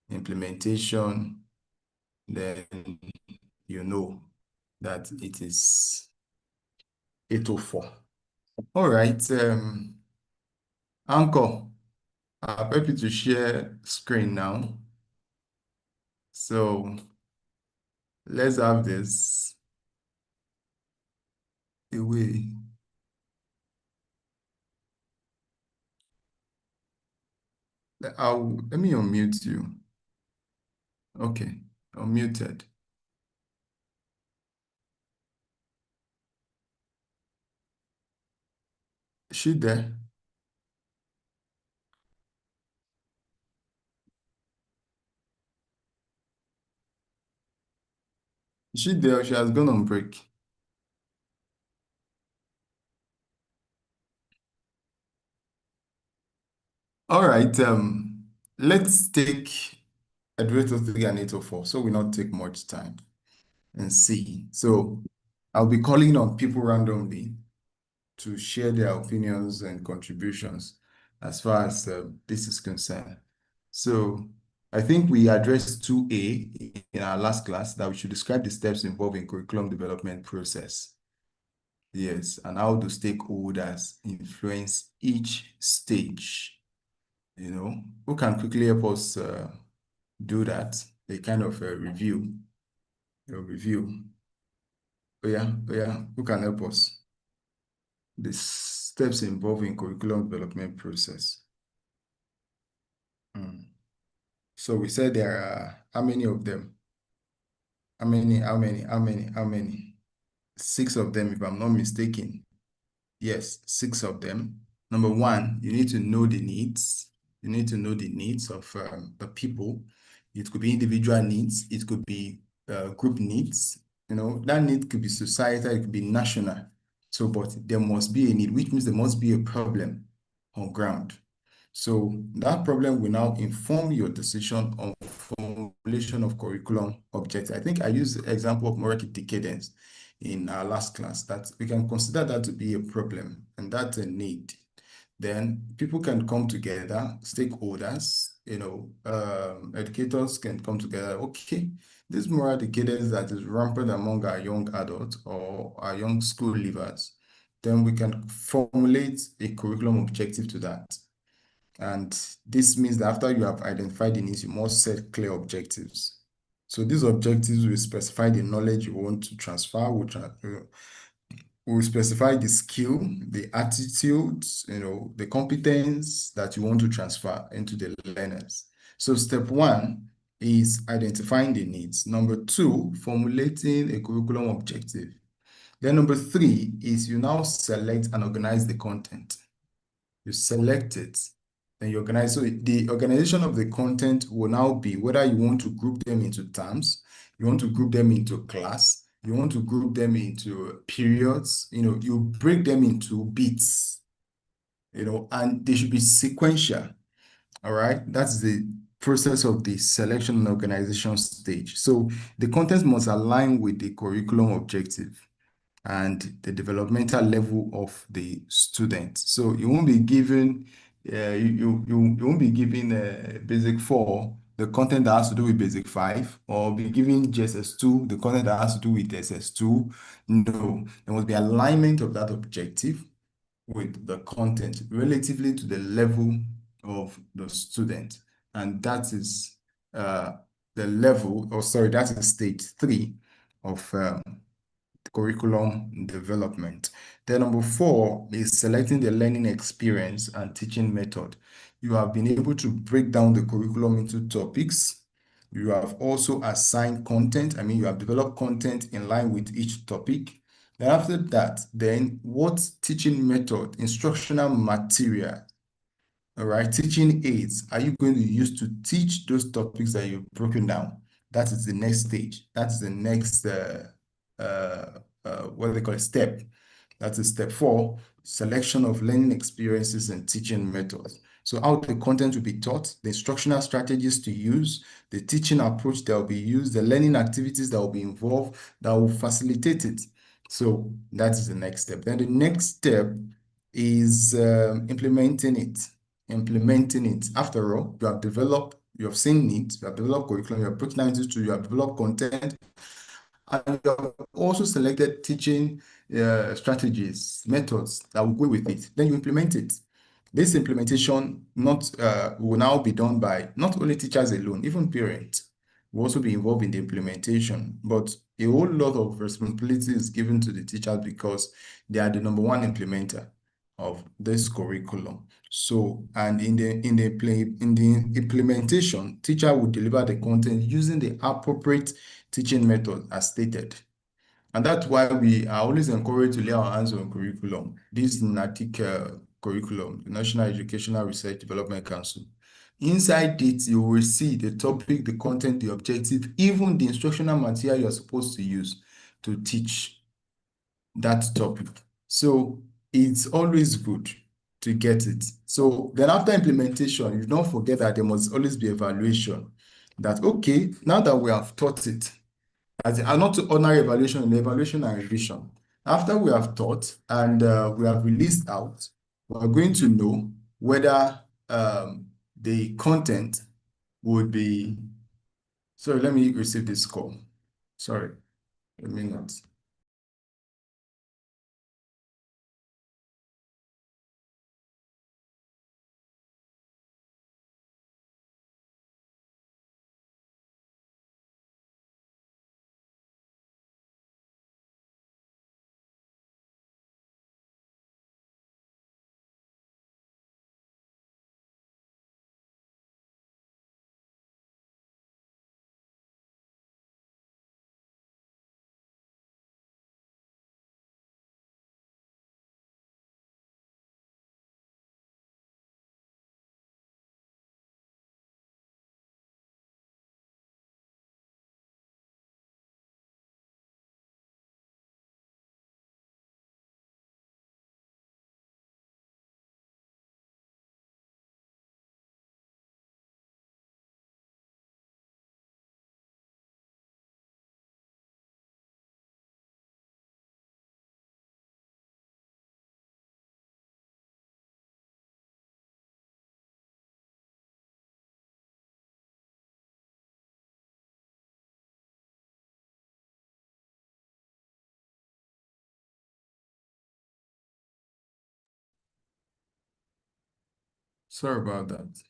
implementation, then you know that it is 804. All right, Uncle, I'm happy to share screen now. So let's have this away. Let me unmute you. Okay, unmuted. Is she there? Is she there or she has gone on break? All right, let's take EDU 803 and 804, so we not take much time and see. So I'll be calling on people randomly to share their opinions and contributions as far as this is concerned. So I think we addressed 2A in our last class, that we should describe the steps involved in curriculum development process. Yes, and how do stakeholders influence each stage? You know, who can quickly help us do that? A kind of a review. Oh yeah, who can help us? The steps involved in curriculum development process. So we said there are, how many of them? How many? 6 of them, if I'm not mistaken. Yes, 6 of them. Number 1, you need to know the needs. You need to know the needs of the people. It could be individual needs. It could be group needs. You know, that need could be societal. It could be national. So, but there must be a need, which means there must be a problem on ground. So that problem will now inform your decision on formulation of curriculum objectives. I think I used the example of moral decadence in our last class, that we can consider that to be a problem and that's a need. Then people can come together, stakeholders, you know, educators can come together. Okay, this moral decadence that is rampant among our young adults or our young school leavers, then we can formulate a curriculum objective to that. And this means that after you have identified the needs, you must set clear objectives. So these objectives will specify the knowledge you want to transfer, which will specify the skill, the attitudes, you know, the competence that you want to transfer into the learners. So step 1 is identifying the needs. Number 2, formulating a curriculum objective. Then number 3 is you now select and organize the content. You select it, then you organize. So the organization of the content will now be whether you want to group them into terms, you want to group them into class, You want to group them into periods, you break them into bits, and they should be sequential. All right. That's the process of the selection and organization stage. So the content must align with the curriculum objective and the developmental level of the student. So you won't be given, you won't be given basic 4, the content that has to do with basic 5, or be given GSS2, the content that has to do with SS2. No, there must be alignment of that objective with the content relatively to the level of the student. And that is the level, or sorry, that is stage 3 of curriculum development. Then number 4 is selecting the learning experience and teaching method. You have been able to break down the curriculum into topics. You have also assigned content. I mean, you have developed content in line with each topic. Then after that, then what teaching method, instructional material, all right, teaching aids are you going to use to teach those topics that you've broken down? That is the next stage. That's the next, what do they call it, step. That is step 4, selection of learning experiences and teaching methods. So how the content will be taught, the instructional strategies to use, the teaching approach that will be used, the learning activities that will be involved, that will facilitate it. So that is the next step. Then the next step is implementing it. After all, you have seen it, you have developed curriculum, you have broken down into 2, you have developed content, and you have also selected teaching strategies, methods that will go with it. Then you implement it. This implementation will now be done by not only teachers alone, even parents will also be involved in the implementation. But a whole lot of responsibility is given to the teachers because they are the number one implementer of this curriculum. So, and in the implementation, teacher will deliver the content using the appropriate teaching method as stated. And that's why we are always encouraged to lay our hands on curriculum. This NATIC curriculum, the National Educational Research Development Council. Inside it, you will see the topic, the content, the objective, even the instructional material you're supposed to use to teach that topic. So it's always good to get it. So then after implementation, you don't forget that there must always be evaluation. That, okay, now that we have taught it, as not ordinary evaluation, and evaluation and revision. After we have taught and we have released out, we're going to know whether the content would be, sorry, let me receive this call. Sorry, a minute. Sorry about that.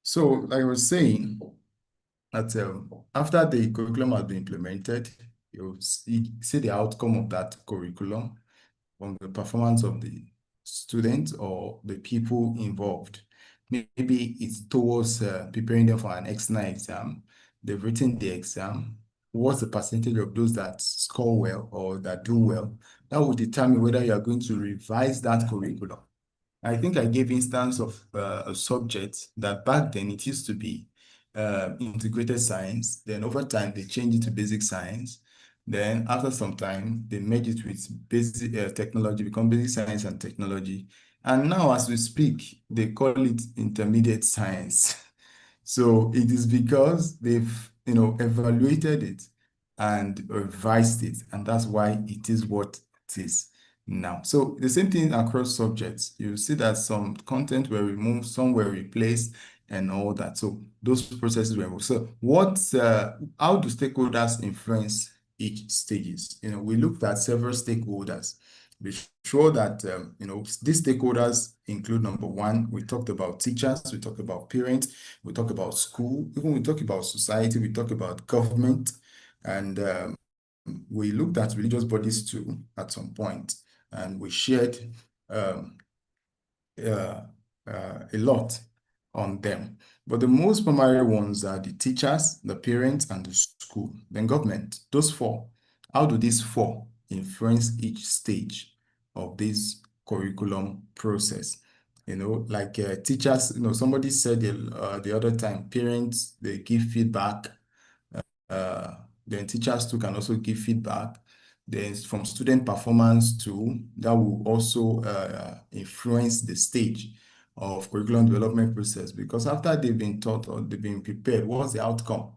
So like I was saying, that after the curriculum has been implemented, you see the outcome of that curriculum from the performance of the students or the people involved. Maybe it's towards preparing them for an external exam. They've written the exam. What's the percentage of those that score well or that do well? That will determine whether you are going to revise that curriculum. I think I gave instance of a subject that back then it used to be integrated science. Then over time, they changed it to basic science. Then after some time, they merged it with basic technology, become basic science and technology. And now, as we speak, they call it intermediate science. So it is because they've, evaluated it and revised it, and that's why it is what it is now. So the same thing across subjects. You see that some content were removed, some were replaced, and all that. So those processes were removed. So how do stakeholders influence each stages? We looked at several stakeholders. We show that these stakeholders include, number one, we talked about teachers, we talked about parents, we talk about school, even we talk about society, we talk about government, and we looked at religious bodies too at some point, and we shared um, uh, a lot on them. But the most primary ones are the teachers, the parents, and the school, then government. Those four. How do these four influence each stage of this curriculum process? Like teachers, somebody said the other time, parents, they give feedback. Uh, then teachers too can also give feedback. Then from student performance too, that will also influence the stage of curriculum development process, because after they've been taught or they've been prepared, what's the outcome?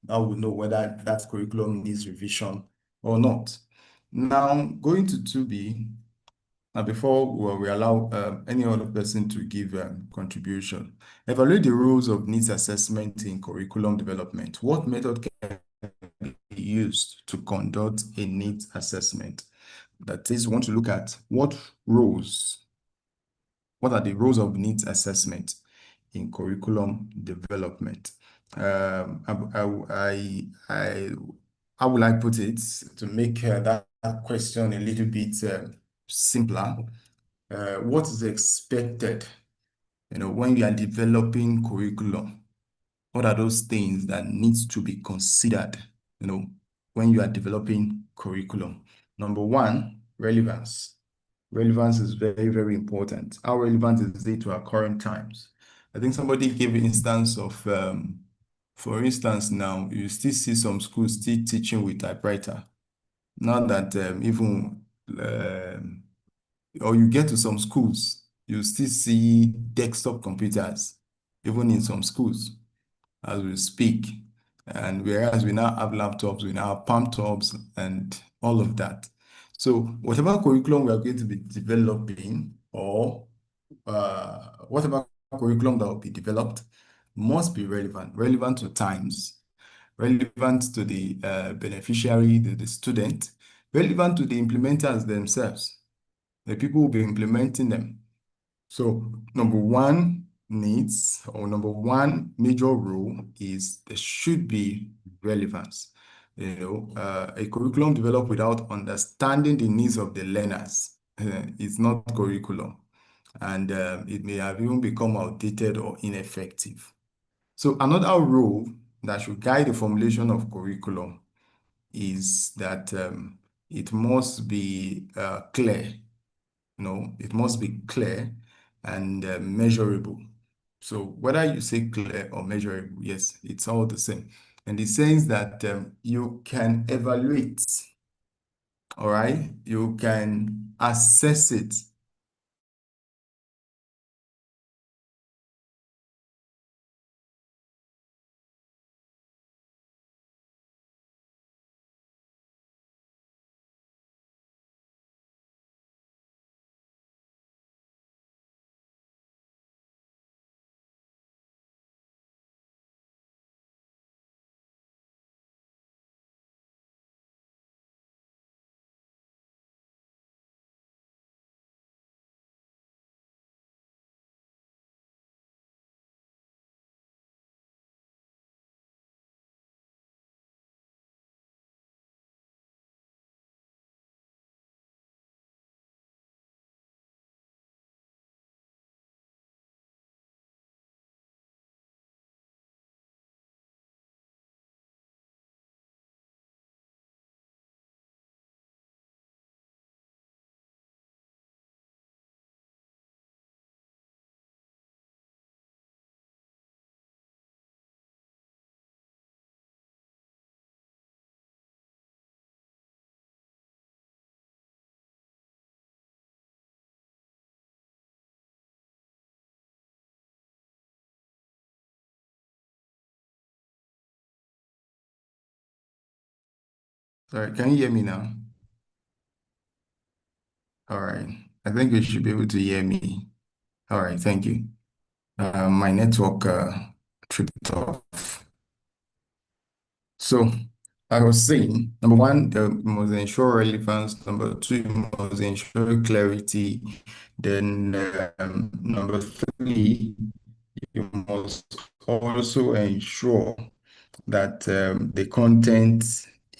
Now we know whether that curriculum needs revision or not. Now, going to 2B, before we allow any other person to give contribution, evaluate the rules of needs assessment in curriculum development. What method can be used to conduct a needs assessment? That is, we want to look at what are the roles of needs assessment in curriculum development. How will I put it to make that question a little bit simpler? What is expected, when you are developing curriculum? What are those things that needs to be considered, when you are developing curriculum? Number one, relevance. Relevance is very, very important. How relevant is it to our current times? I think somebody gave an instance of, for instance, now you still see some schools still teaching with typewriter. Not that or you get to some schools, you still see desktop computers, even in some schools as we speak. And whereas we now have laptops, we now have palm tops and all of that. So whatever curriculum we are going to be developing, or whatever curriculum that will be developed, must be relevant to times, relevant to the beneficiary, the student, relevant to the implementers themselves, the people who will be implementing them. So number one needs, or number one major rule, is there should be relevance. A curriculum developed without understanding the needs of the learners is not curriculum, and it may have even become outdated or ineffective. So another rule that should guide the formulation of curriculum is that it must be clear. It must be clear and measurable. So whether you say clear or measurable, yes, it's all the same. And the sense that you can evaluate, all right? You can assess it All right, can you hear me now? All right. I think you should be able to hear me. All right, thank you. My network tripped off. So I was saying, number one, you must ensure relevance. Number two, you must ensure clarity. Then number three, you must also ensure that the content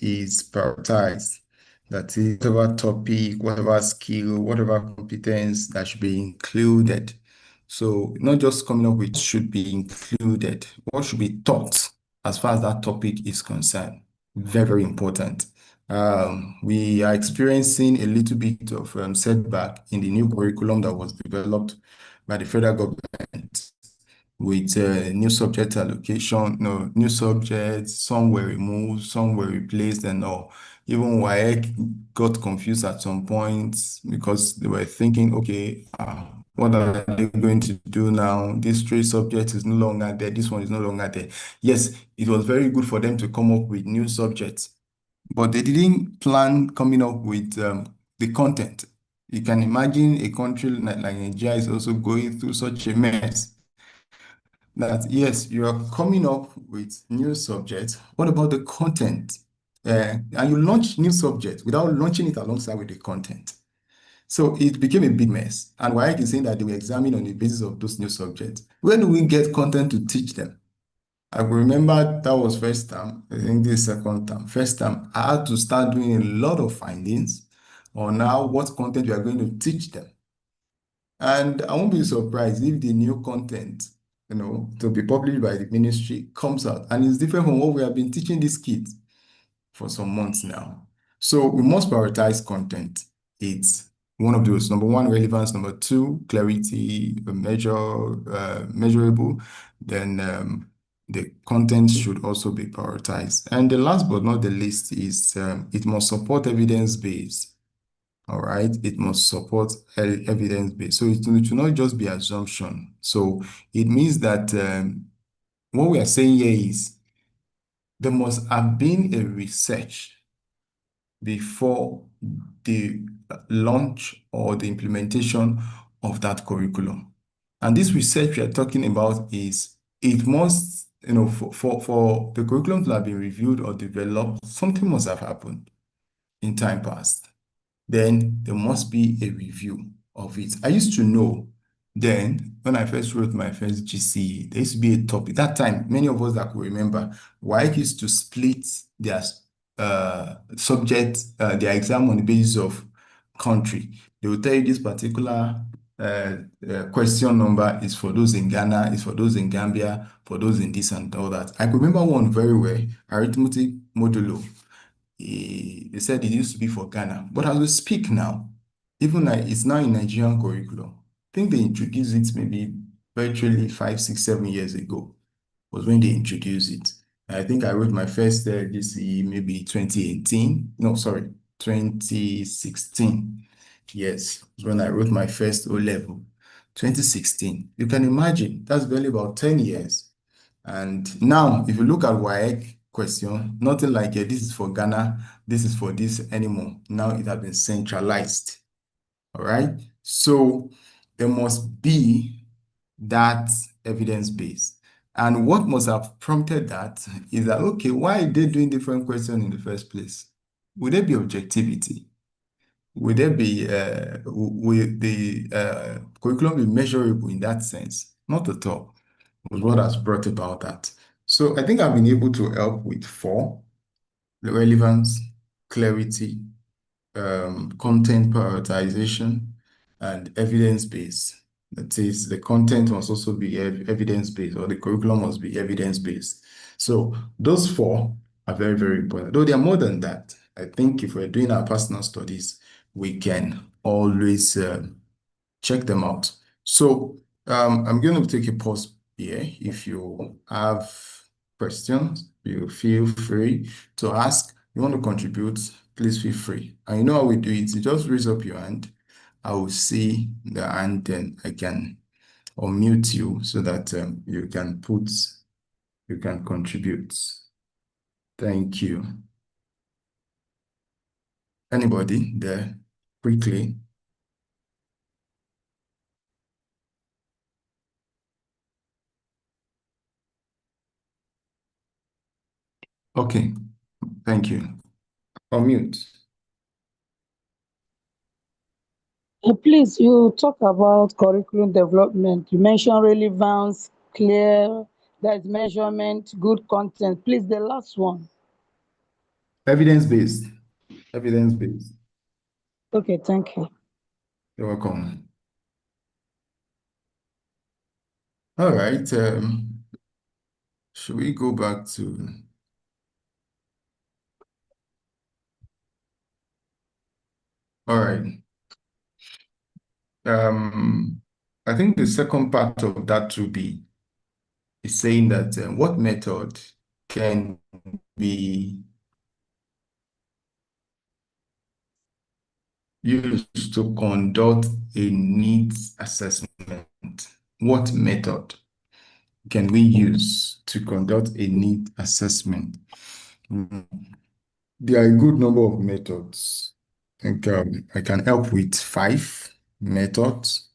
is prioritized. That is, whatever topic, whatever skill, whatever competence that should be included. So not just coming up with what should be included, what should be taught as far as that topic is concerned. Very, very important. We are experiencing a little bit of setback in the new curriculum that was developed by the federal government with new subject allocation, no, new subjects, some were removed, some were replaced, and all. Even WAEC got confused at some points because they were thinking, okay, what are they going to do now? This three subject is no longer there, this one is no longer there. Yes, it was very good for them to come up with new subjects, but they didn't plan coming up with the content. You can imagine a country like Nigeria is also going through such a mess that yes, you are coming up with new subjects. What about the content? And you launch new subjects without launching it alongside with the content. So it became a big mess. And WAEC is saying that they will examine on the basis of those new subjects. Where do we get content to teach them? I remember that was first term. I think this is second term. First term, I had to start doing a lot of findings on now what content we are going to teach them. And I won't be surprised if the new content, to be published by the ministry comes out and it's different from what we have been teaching these kids for some months now. So we must prioritize content. It's one of those. Number one, relevance. Number two, clarity, measurable. Then the content should also be prioritized. And the last but not the least is it must support evidence-based. All right, it must support evidence-based. So it should not just be assumption. So it means that what we are saying here is there must have been a research before the launch or the implementation of that curriculum. And this research we are talking about is it must, for the curriculum to have been reviewed or developed, something must have happened in time past. Then there must be a review of it. I used to know then when I first wrote my first GCE, there used to be a topic. That time, many of us that could remember, WAEC used to split their subject, their exam on the basis of country. They will tell you this particular question number is for those in Ghana, is for those in Gambia, for those in this and all that. I could remember one very well, arithmetic modulo. They said it used to be for Ghana, but as we speak now, even it's now in Nigerian curriculum. I think they introduced it maybe virtually 5, 6, 7 years ago was when they introduced it. I think I wrote my first GCE maybe 2018. No, sorry, 2016. Yes, was when I wrote my first O level. 2016. You can imagine that's barely about 10 years. And now, if you look at WAEC question, nothing like this is for Ghana, this is for this anymore. Now it has been centralized. All right. So there must be that evidence base. And what must have prompted that is that, okay, why are they doing different questions in the first place? Would there be objectivity? Would there be, will the curriculum be measurable in that sense? Not at all. Was what has brought about that. So I think I've been able to help with 4: the relevance, clarity, content prioritization, and evidence-based. That is, the content must also be evidence-based, or the curriculum must be evidence-based. So those 4 are very, very important. Though they are more than that. I think if we're doing our personal studies, we can always check them out. So I'm going to take a pause here. If you have questions, you feel free to ask. You want to contribute, please feel free. And you know how we do it. You just raise up your hand. I will see the hand, then I can unmute you so that you can contribute. Thank you. Anybody there? Quickly. Okay, thank you. Unmute. Please, you talk about curriculum development. You mentioned relevance, clear, there's measurement, good content. Please, the last one. Evidence-based. Evidence-based. Okay, thank you. You're welcome. All right. Should we go back to... All right. I think the second part of that will be is saying that what method can be used to conduct a needs assessment? What method can we use to conduct a need assessment? There are a good number of methods. I think I can help with 5 methods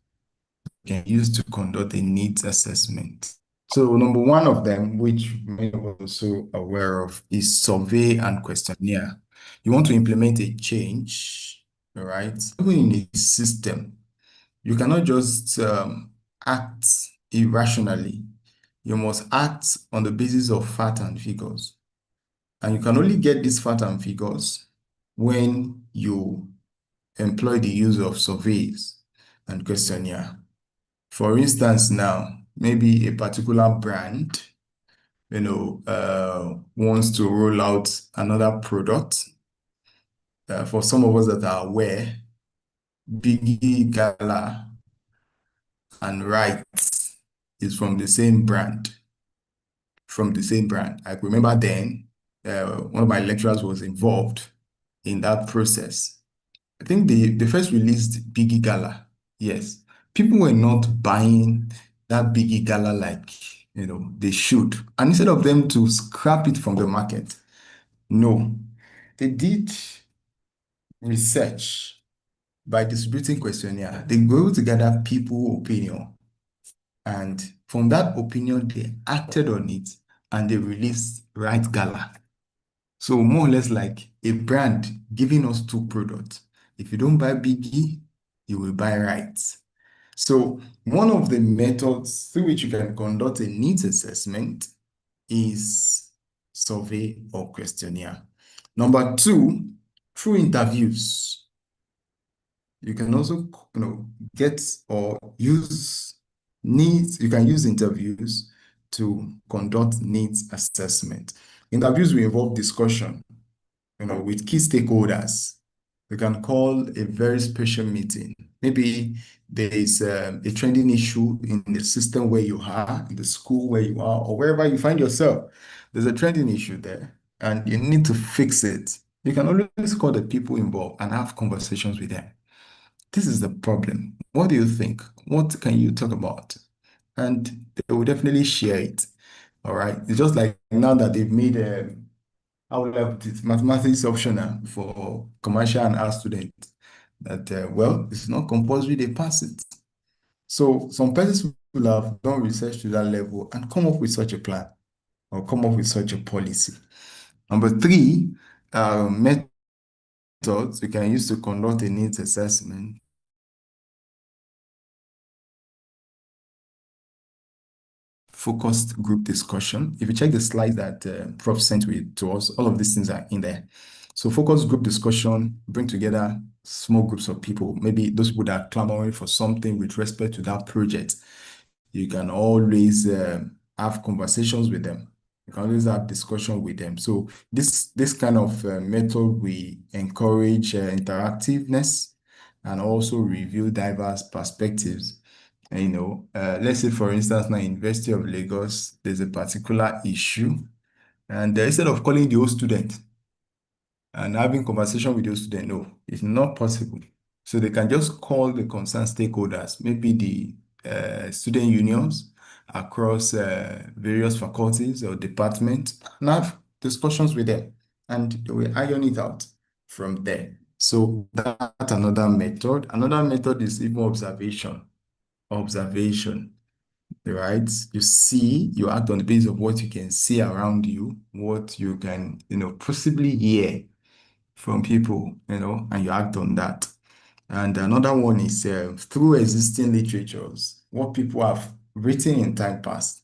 you can use to conduct a needs assessment. So number one of them, which many of us are also aware of, is survey and questionnaire. You want to implement a change, all right? Even in a system, you cannot just act irrationally. You must act on the basis of fact and figures. And you can only get these fact and figures when you employ the use of surveys and questionnaire. For instance, now, maybe a particular brand, wants to roll out another product. For some of us that are aware, Biggie Gala and Right is from the same brand. I remember then, one of my lecturers was involved in that process. I think they first released Biggie Gala. Yes. People were not buying that Biggie Gala like, they should. And instead of them to scrap it from the market, no, they did research by distributing questionnaire. They go to gather people opinion. And from that opinion, they acted on it and they released Right Gala. So more or less like a brand giving us 2 products. If you don't buy Biggie, you will buy Right. So one of the methods through which you can conduct a needs assessment is survey or questionnaire. Number 2, through interviews. You can also, get or use needs. You can use interviews to conduct needs assessment. Interviews will involve discussion, with key stakeholders. You can call a very special meeting. Maybe there is a trending issue in the system where you are, in the school where you are, or wherever you find yourself. There's a trending issue there, and you need to fix it. You can always call the people involved and have conversations with them. This is the problem. What do you think? What can you talk about? And they will definitely share it. All right. It's just like now that they've made how would I put it, mathematics optional for commercial and art students. That it's not compulsory, they pass it. So some persons will have done research to that level and come up with such a plan or come up with such a policy. Number 3, methods you can use to conduct a needs assessment. Focused group discussion. If you check the slides that Prof sent to us, all of these things are in there. So focused group discussion, bring together small groups of people, maybe those people that are clamoring for something with respect to that project. You can always have conversations with them. You can always have discussion with them. So this kind of method, we encourage interactiveness and also review diverse perspectives. And, let's say, for instance, now University of Lagos, there's a particular issue, and instead of calling the whole student and having conversation with those students, no, it's not possible. So they can just call the concerned stakeholders, maybe the student unions across various faculties or departments, and have discussions with them, and they will iron it out from there. So that's another method. Another method is even observation. Observation, right? You see, you act on the basis of what you can see around you, what you can, possibly hear from people, and you act on that. And another one is through existing literatures, what people have written in time past.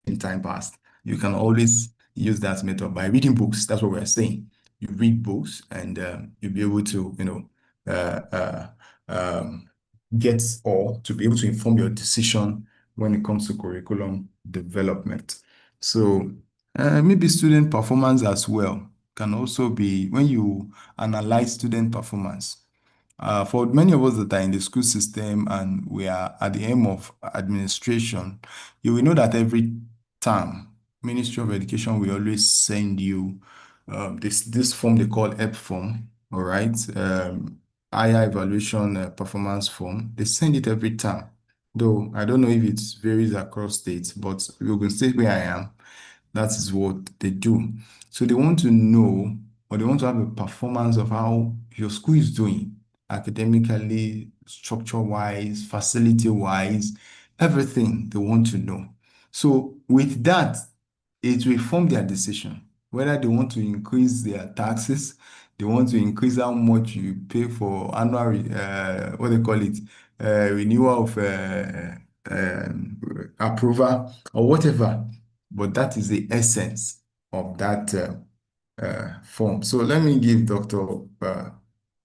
In time past, you can always use that method by reading books. That's what we're saying. You read books and you'll be able to, uh, uh, um, get or to be able to inform your decision when it comes to curriculum development. So maybe student performance as well can also be when you analyze student performance. For many of us that are in the school system and we are at the aim of administration, you will know that every term, Ministry of Education will always send you this form they call EP form, all right? Higher evaluation performance form. They send it every term. Though I don't know if it varies across states, but Ogun State where I am, that is what they do. So they want to know or they want to have a performance of how your school is doing academically, structure-wise, facility-wise, everything they want to know. So with that, it will form their decision whether they want to increase their taxes, they want to increase how much you pay for annual, what they call it, renewal of approval or whatever. But that is the essence of that form. So let me give Dr.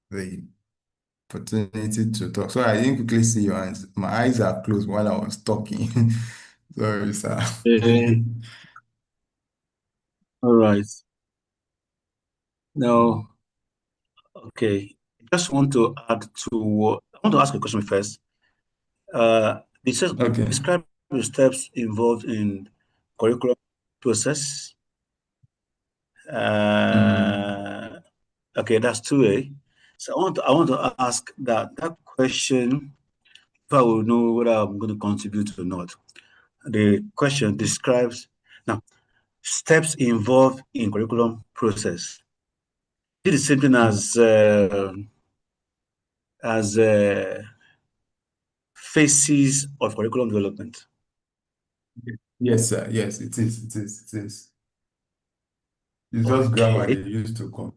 The opportunity to talk. So I didn't quickly see your eyes. My eyes are closed while I was talking. Sorry, sir. All right. Now, okay. Just want to add to I want to ask a question first. It says Okay. describe the steps involved in curriculum process. Mm, Okay, that's 2A. So I want to ask that question if I will know whether I'm going to contribute or not. The question describes now steps involved in curriculum process. It is the same thing as phases of curriculum development. yes, sir. Yes, it is. It is. It is. It's just grammar Okay, they used to come.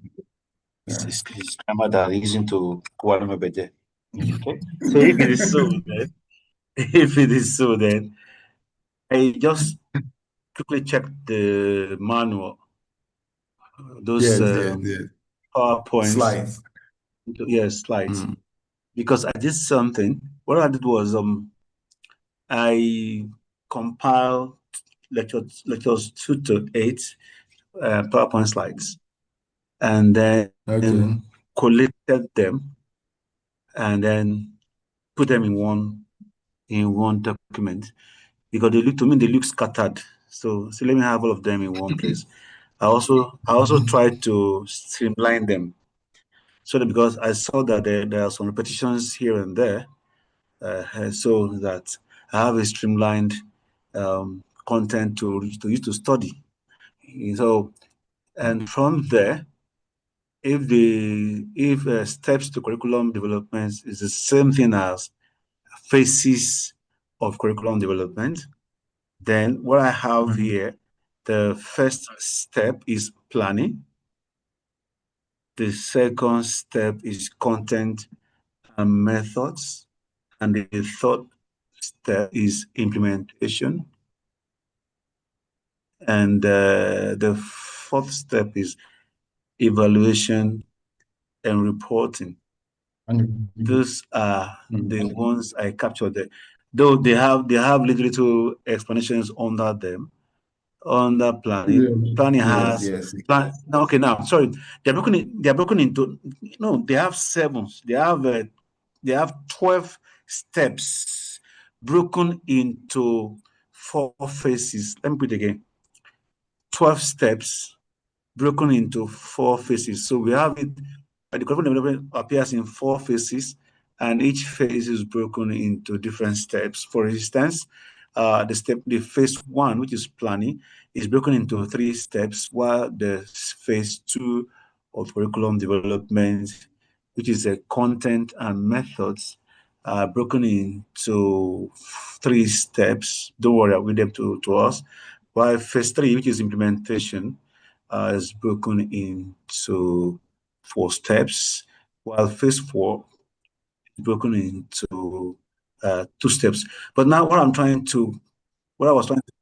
it's, Yeah. it's, it's grammar that I'm using to okay. So if it is so, then if it is so, then I just quickly check the manual, those Yes, yes, yes. PowerPoints, Slides. yes, slides. Mm. Because I did something. What I did was I compiled lectures 2 to 8 PowerPoint slides and then Okay. collated them and then put them in one document because they look scattered. So let me have all of them in one place. I also tried to streamline them so that because I saw that there are some repetitions here and there, so that I have a streamlined content to use to study. So and from there, if steps to curriculum development is the same thing as phases of curriculum development, then what I have Mhm. here, the first step is planning. The second step is content and methods. And the third step is implementation. And the fourth step is evaluation and reporting. Those are the Mm. ones I captured there. Though they have little explanations under them. Under planning, planning Yes, has yes. plan. Now, okay, now sorry, they're broken into no. They have sevens. They have 12 steps broken into 4 phases. Let me put it again. 12 steps broken into 4 phases. So we have it, the curriculum development appears in 4 phases, and each phase is broken into different steps. For instance, the phase one, which is planning, is broken into 3 steps, while the phase two of curriculum development, which is a content and methods, are broken into 3 steps. Don't worry, I'll read them to us. While phase three, which is implementation, is broken into 4 steps, while phase four is broken into 2 steps. But now what I was trying to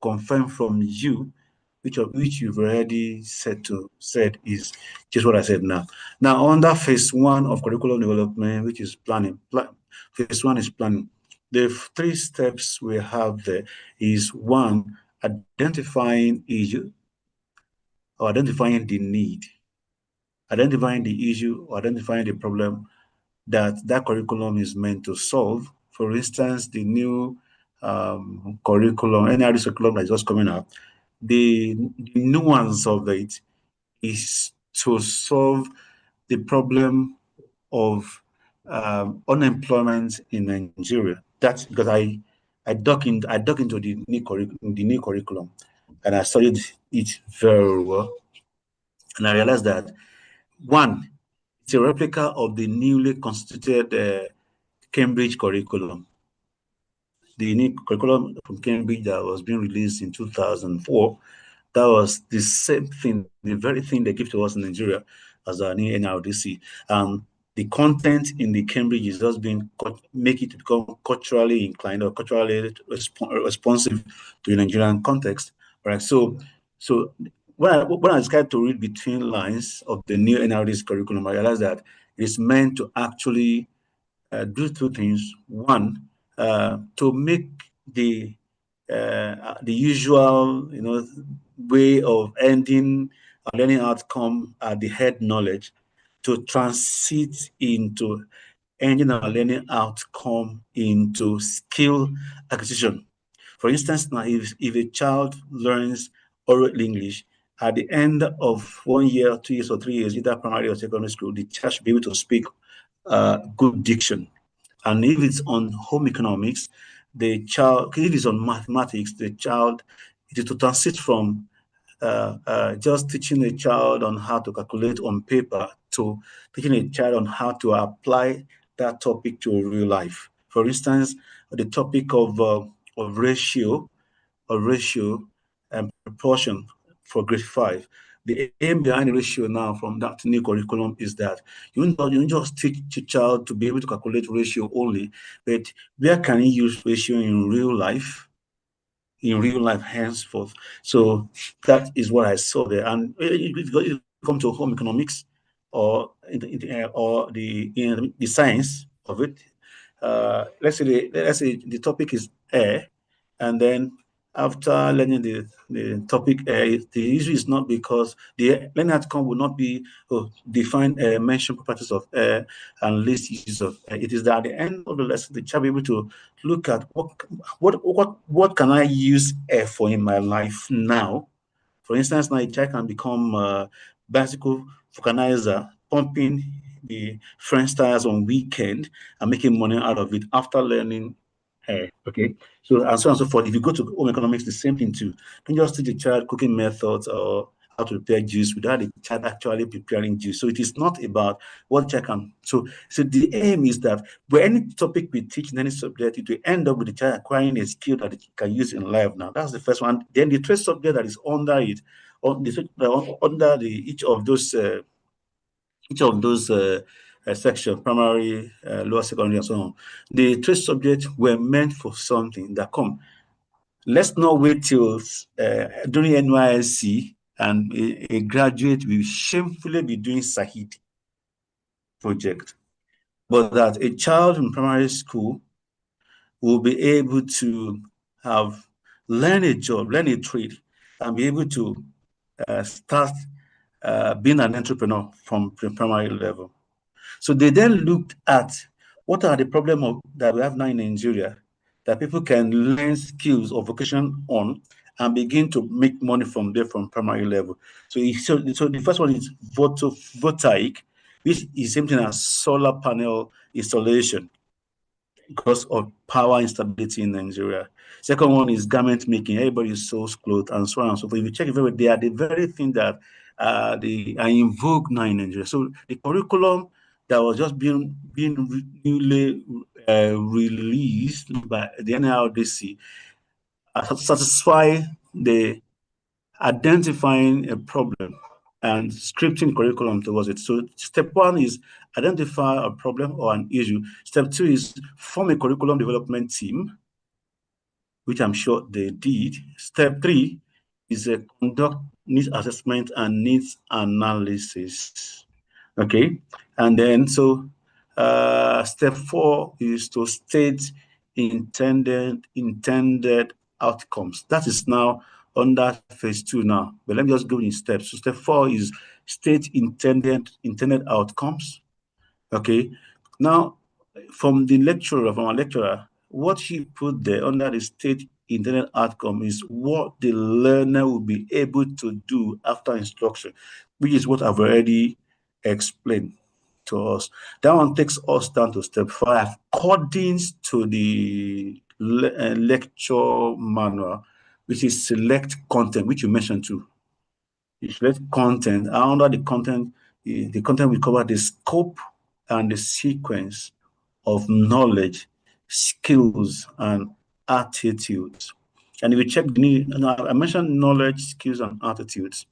confirm from you, which you've already said is just what I said now. Now, under phase one of curriculum development, which is planning, phase one is planning. The 3 steps we have there is one, identifying issue or identifying the need, identifying the issue or identifying the problem that curriculum is meant to solve. For instance, the new curriculum, any other curriculum that is just coming up, the nuance of it is to solve the problem of unemployment in Nigeria. That's because I dug into the new curriculum, and I studied it very well, and I realized that one, it's a replica of the newly constituted Cambridge curriculum. The new curriculum from Cambridge that was being released in 2004, that was the same thing, the very thing they give to us in Nigeria as our new NRDC. The content in the Cambridge is just being make it to become culturally inclined or culturally responsive to the Nigerian context. Right. So when I started to read between lines of the new NRDC curriculum, I realized that it's meant to actually do 2 things. One, to make the usual, way of ending a learning outcome at the head knowledge to transit into ending a learning outcome into skill acquisition. For instance, now if a child learns oral English at the end of 1 year, 2 years, or 3 years, either primary or secondary school, the child should be able to speak good diction. And if it's on home economics, the child, if it's on mathematics, the child, it is to transit from just teaching a child on how to calculate on paper to teaching a child on how to apply that topic to real life. For instance, the topic of ratio and proportion for grade 5. The aim behind the ratio now from that new curriculum is that you don't just teach a child to be able to calculate ratio only, but where can he use ratio in real life henceforth. So that is what I saw there. And if you come to home economics or the science of it, let's say the topic is air, and then after learning the topic air, the issue is not because the learning outcome will not be define mention properties of air and list uses of air. It is that at the end of the lesson, the child will be able to look at what can I use air for in my life now. For instance, now a child can become a bicycle vulcanizer, pumping the French tires on weekend and making money out of it after learning hair. Okay, so and so on and so forth. If you go to home economics, the same thing too. Don't just teach the child cooking methods or how to prepare juice without the child actually preparing juice. So it is not about what child can. So the aim is that for any topic we teach in any subject, it will end up with the child acquiring a skill that it can use in life. Now that's the first one. Then the third subject that is under it, under each of those section, primary, lower secondary, and so on. The three subjects were meant for something that come. Let's not wait till during NYSC and a graduate will shamefully be doing Sahid project, but that a child in primary school will be able to have learn a job, learn a trade, and be able to start being an entrepreneur from primary level. So they then looked at what are the problems that we have now in Nigeria that people can learn skills or vocation on and begin to make money from there from primary level. So the first one is photovoltaic, which is same thing as solar panel installation. because of power instability in Nigeria. Second one is garment making. Everybody sews clothes and so on and so forth. If you check it very, they are the very thing that they are in vogue now in Nigeria. So the curriculum that was just being newly released by the NIRDC satisfy the identifying a problem and scripting curriculum towards it. So step one is identify a problem or an issue. Step two is form a curriculum development team, which I'm sure they did. Step three is a conduct needs assessment and needs analysis. Okay, and then so step four is to state intended outcomes. That is now under phase two now. But let me just go in steps. So step four is state intended outcomes. Okay. Now, from our lecturer, what he put there under the state intended outcome is what the learner will be able to do after instruction, which is what I've already explained to us. That one takes us down to step five, according to the lecture manual, which is select content, which you mentioned too. You select content, and under the content will cover the scope and the sequence of knowledge, skills, and attitudes. And if you check the need, I mentioned knowledge, skills, and attitudes.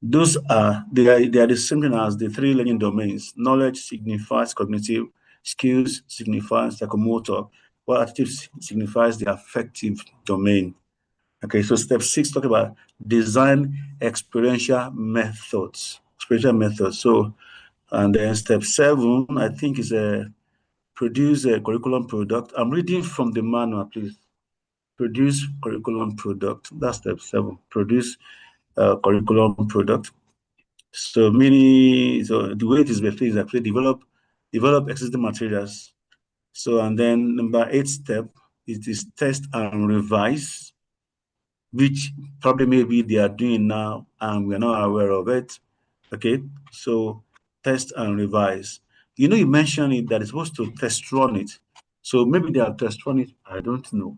Those are they are the same thing as the three learning domains. Knowledge signifies cognitive, skills signifies psychomotor, while attitude signifies the affective domain. Okay, so step six talk about design experiential methods. So, and then step seven, I think, is a produce a curriculum product. I'm reading from the manual, please. Produce curriculum product. That's step seven. Produce curriculum product. So the way it is based is actually develop existing materials. So and then number 8 step is test and revise, which probably maybe they are doing now and we're not aware of it. Okay, so test and revise. You mentioned it that it's supposed to test run it. So maybe they have test run it, I don't know.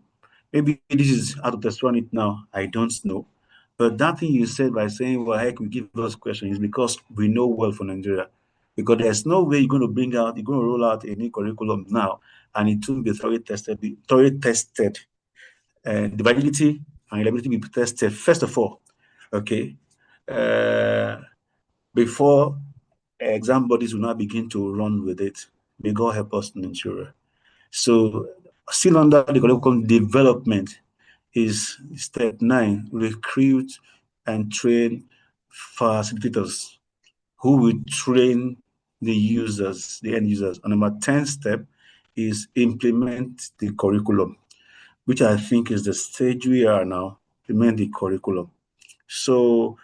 Maybe this is how to test run it now, I don't know. But that thing you said by saying, well, heck, we give us questions is because we know well for Nigeria. Because there's no way you're going to roll out a new curriculum now and it will be thoroughly tested. The validity and reliability will be tested first of all, okay, before exam bodies will now begin to run with it. May God help us in Nigeria. So, still under the curriculum development is step 9: recruit and train facilitators who will train the end users. And number 10 step is implement the curriculum, which I think is the stage we are now, implement the curriculum. So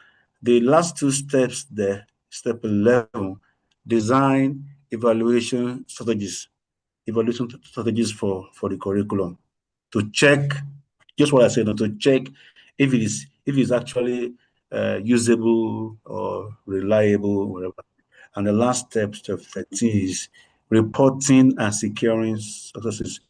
the last two steps there, step 11, design evaluation strategies for the curriculum to check, just what I said, to check if it is actually usable or reliable, whatever. And the last step 13, is reporting and securing successes.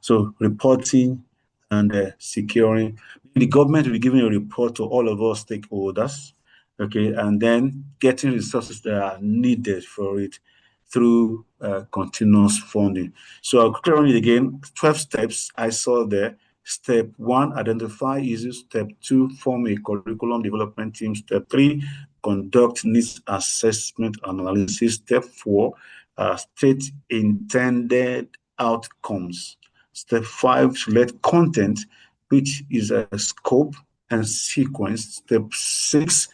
So reporting and securing. The government will be giving a report to all of us stakeholders, okay, and then getting resources that are needed for it through continuous funding. So I'll quickly run it again. 12 steps I saw there. Step 1, identify issues. Step 2, form a curriculum development team. Step 3, conduct needs assessment and analysis. Step 4, state intended outcomes. Step 5, select content, which is a scope and sequence. Step 6,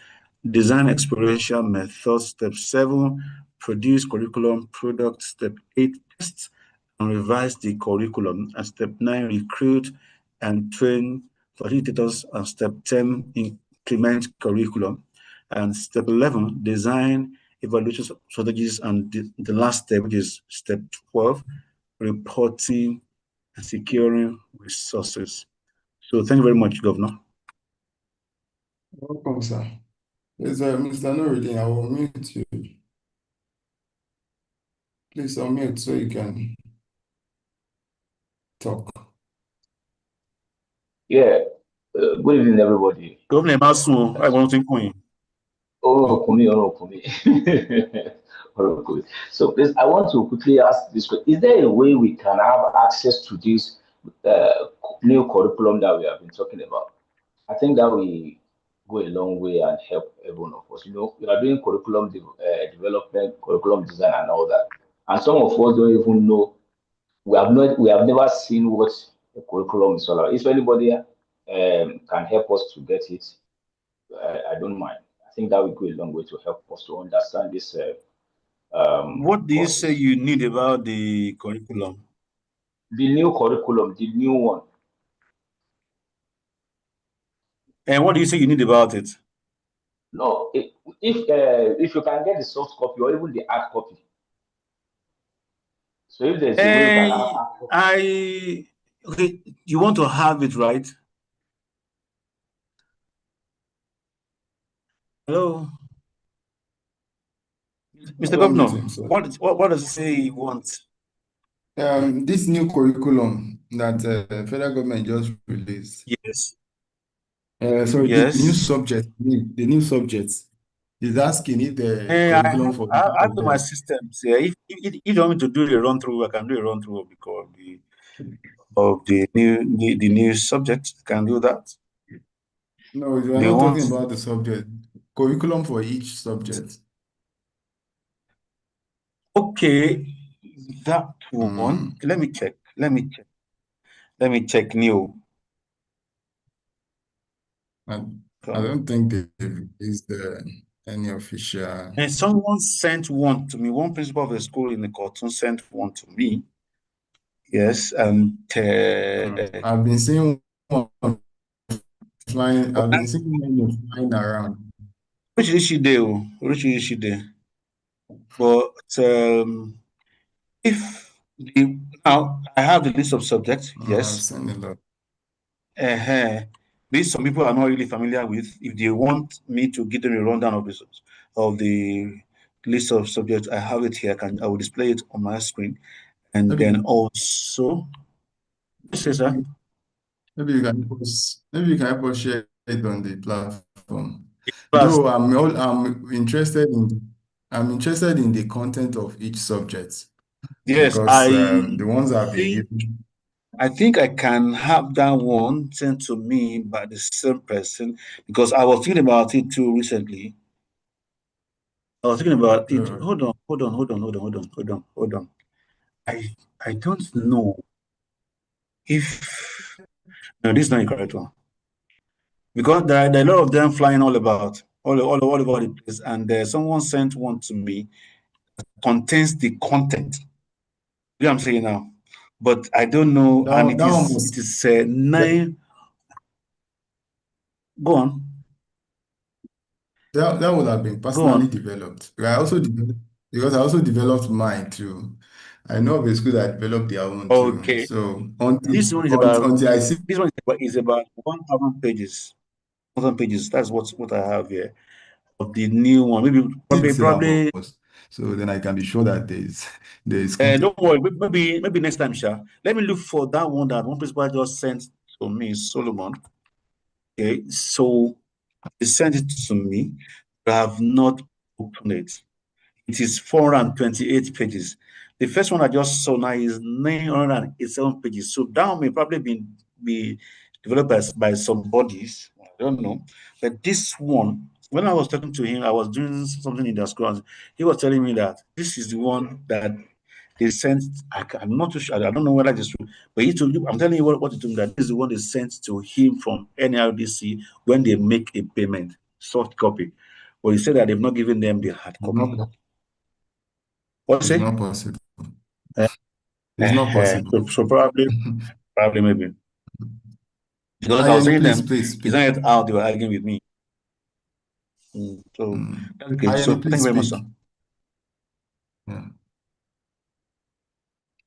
design experiential methods. Step 7, produce curriculum product. Step 8, test and revise the curriculum. And step 9, recruit and train facilitators. And step 10, implement curriculum. And step 11, design evaluation strategies. And the last step, which is step 12, reporting and securing resources. So thank you very much, Governor. Welcome, sir. Yes, Mr. Nuruddin, I will mute you. Please unmute so you can. talk. Yeah. Good evening, everybody. Governor Masu, I want to point. Orokumi, Orokumi. Orokumi. So, please, I want to quickly ask this question. Is there a way we can have access to this new curriculum that we have been talking about? I think that will go a long way and help every one of us. You know, we are doing curriculum development, curriculum design, and all that. And some of us don't even know. We have never seen what a curriculum is all about. If anybody can help us to get it, I don't mind. I think that will go a long way to help us to understand this What do you say process. you need about the curriculum? The new curriculum, the new one. And what do you say you need about it? No, if you can get the soft copy or even the hard copy. So if there's a way you can have hard copy. Okay, you want to have it, right? Hello, Mr. Hello, Governor, meeting, sir. what does it say you want? This new curriculum that federal government just released. Yes. Sorry, Yes. the new subjects is asking if the I curriculum for I each have to my subject. systems. Yeah, if you want me to do a run through, I can do a run through because of the new subject. I can do that. No, we are They not want talking about the subject. Curriculum for each subject. okay that one. Mm, Let me check. Let me check new. I, I don't think they released any official. And someone sent one to me. One principal of the school in the cartoon sent one to me. Yes, and I've been seeing one flying. I've been seeing many flying around. which is she there? Which is she there? But if the now I have the list of subjects, I've yes. seen a lot. These some people are not really familiar with. If they want me to give them a rundown of the list of subjects, I have it here. I will display it on my screen, and Maybe then also, yes, yes, sir. maybe you can help us share it on the platform. Plus, Though I'm interested in the content of each subject yes, because the ones I've been think given. I think I can have that one sent to me by the same person because I was thinking about it too recently. I was thinking about it. Uh, Hold on. I don't know if no, this is not the correct one because there are a lot of them flying all about, all over the place, and someone sent one to me that contains the content. You know what I'm saying now, but I don't know, and that one it was is that, nine. Go on, that would have been go personally on. developed. Because I also developed mine too. I know of a school that developed their own too. Okay, So this one is about until I see this one is about 1,000 pages. 1,000 pages. That's what I have here of the new one. Maybe probably. syllabus, so then I can be sure that there is content. Don't worry. Maybe next time, Sha. Let me look for that one that one principal just sent to me, Solomon. Okay, so he sent it to me, but I have not opened it. It is 428 pages. The first one I just saw now is 987 pages. So that may probably be developed by some bodies. I don't know. But this one, when I was talking to him, I was doing something in the school. And he was telling me that this is the one that they sent. I'm not too sure. I don't know whether it's true. But he told you, I'm telling you what he told me, that this is the one they sent to him from NRDC when they make a payment, soft copy. But he said that they've not given them the hard It's copy. not, What you it's say? not possible. Uh, It's not possible. so probably maybe because I was Ayeni, saying please, them, please it's speak. not yet out. They were arguing with me. So Mm. that's okay. So Ayeni, thank please you very much, speak. sir. Yeah.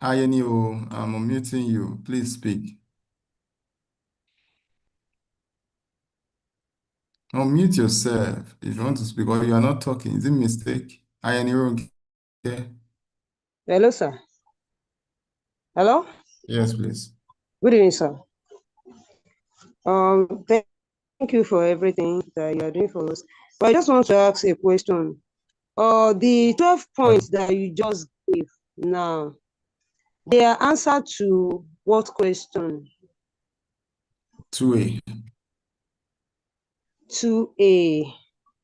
Ayeni, I'm unmuting you. Please speak. Unmute yourself if you want to speak, or you are not talking. Is it a mistake? Ayeni, okay? Hello, sir. Hello? Yes, please. Good evening, sir. Thank you for everything that you are doing for us. But I just want to ask a question. The 12 points that you just gave now, they are answer to what question? 2A. 2A.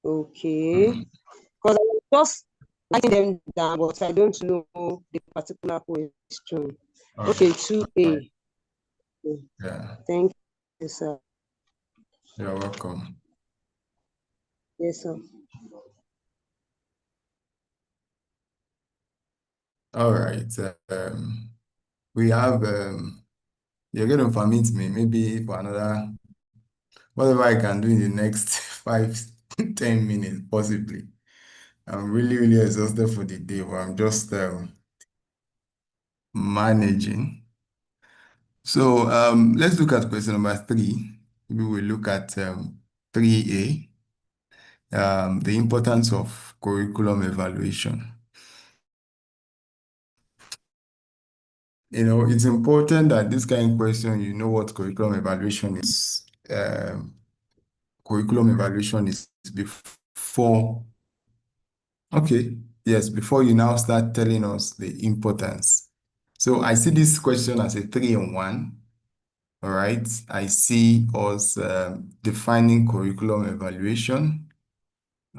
Okay. Because I was just writing them down, but I don't know the particular question. All Okay, right. 2A. Yeah, Thank you, sir. you're welcome. Yes, sir. All right. We have, you're going to permit me maybe for another, whatever I can do in the next 5, 10 minutes, possibly. I'm really, really exhausted for the day, but I'm just managing. So let's look at question number 3. We will look at 3A, the importance of curriculum evaluation. It's important that this kind of question, you know what curriculum evaluation is. Curriculum evaluation is before, okay, yes, before you now start telling us the importance. So I see this question as a 3-in-1. All right. I see us defining curriculum evaluation.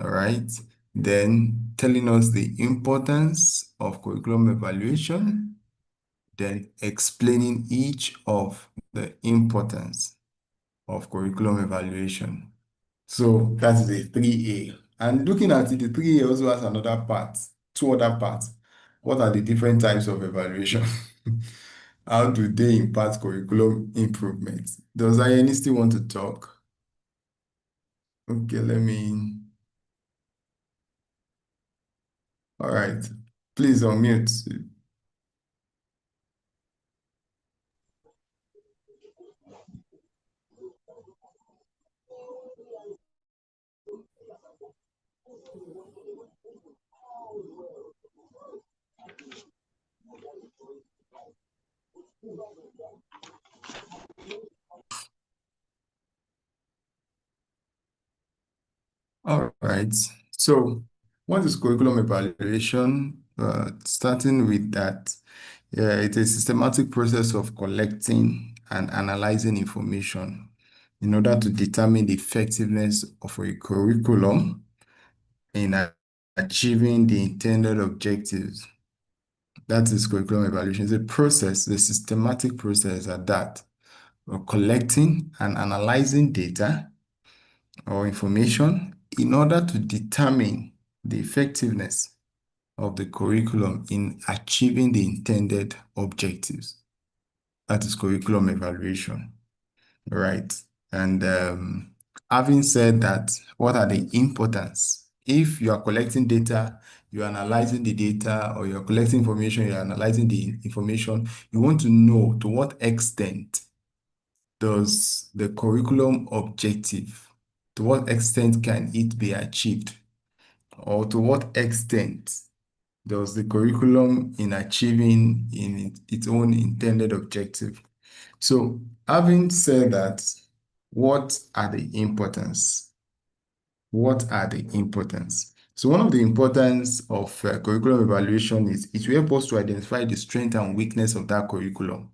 All right. Then telling us the importance of curriculum evaluation. Then explaining each of the importance of curriculum evaluation. So that's the 3A. And looking at it, the 3A also has another part, two other parts. What are the different types of evaluation? How do they impact curriculum improvement? Does INE still want to talk? Okay, all right. Please unmute. All right. So what is curriculum evaluation? Starting with that, it's a systematic process of collecting and analyzing information in order to determine the effectiveness of a curriculum in achieving the intended objectives. That is curriculum evaluation. It's a process, a systematic process at that, of collecting and analyzing data or information in order to determine the effectiveness of the curriculum in achieving the intended objectives. That is curriculum evaluation, right? And having said that, what are the importance? If you are collecting data, you're analyzing the data, or you're collecting information, you're analyzing the information, you want to know to what extent does the curriculum objective, to what extent can it be achieved? Or to what extent does the curriculum in achieving in its own intended objective? So having said that, what are the importance? What are the importance? So one of the importance of curriculum evaluation is it will help us to identify the strength and weakness of that curriculum.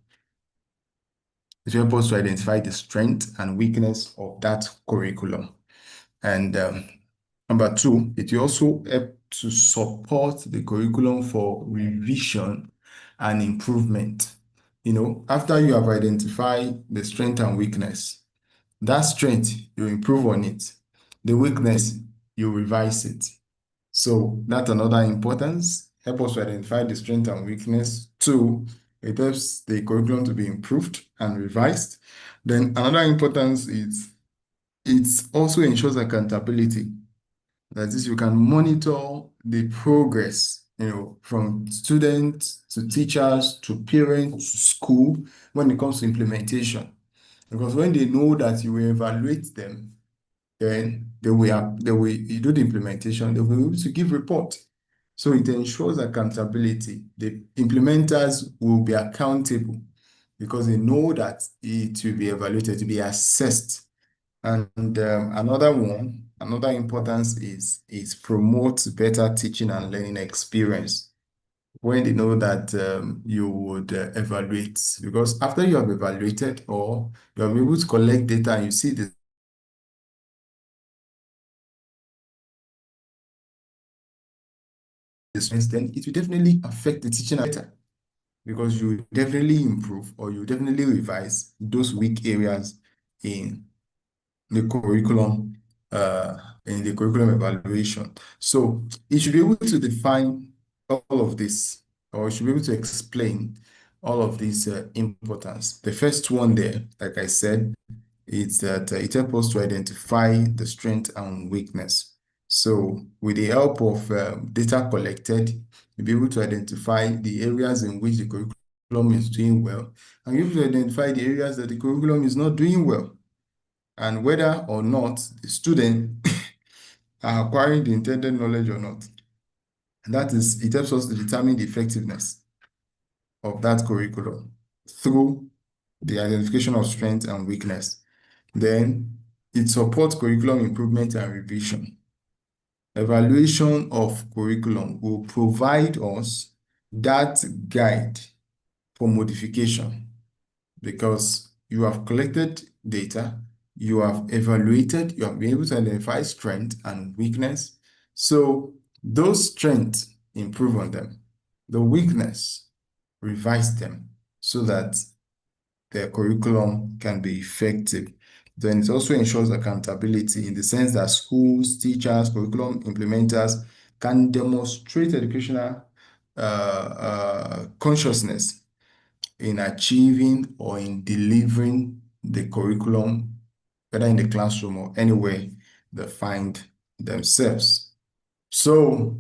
It will help us to identify the strength and weakness of that curriculum. And number 2, it will also help to support the curriculum for revision and improvement. After you have identified the strength and weakness, that strength, you improve on it. The weakness, you revise it. So that's another importance. Help us to identify the strength and weakness. 2, it helps the curriculum to be improved and revised. Then another importance is it also ensures accountability. That is, you can monitor the progress, from students to teachers to parents to school when it comes to implementation. Because when they know that you will evaluate them, then you do the implementation, they will be able to give report. So it ensures accountability. The implementers will be accountable, because they know that it will be evaluated, to be assessed. And another importance is promote better teaching and learning experience when they know that you would evaluate. Because after you have evaluated or you are able to collect data and you see the difference, then it will definitely affect the teaching better, because you definitely improve or you definitely revise those weak areas in the curriculum, uh, in the curriculum evaluation. So it should be able to define all of this, or it should be able to explain all of these importance. The first one there, like I said, is that it helps us to identify the strength and weakness. So with the help of data collected, you'll be able to identify the areas in which the curriculum is doing well, and you'll be able to identify the areas that the curriculum is not doing well, and whether or not the student are acquiring the intended knowledge or not. And that is, it helps us to determine the effectiveness of that curriculum through the identification of strength and weakness. Then it supports curriculum improvement and revision. Evaluation of curriculum will provide us that guide for modification, because you have collected data, you have evaluated, you have been able to identify strength and weakness. So those strengths, improve on them. The weakness, revise them so that their curriculum can be effective. Then it also ensures accountability in the sense that schools, teachers, curriculum implementers can demonstrate educational consciousness in achieving or in delivering the curriculum, whether in the classroom or anywhere they find themselves. So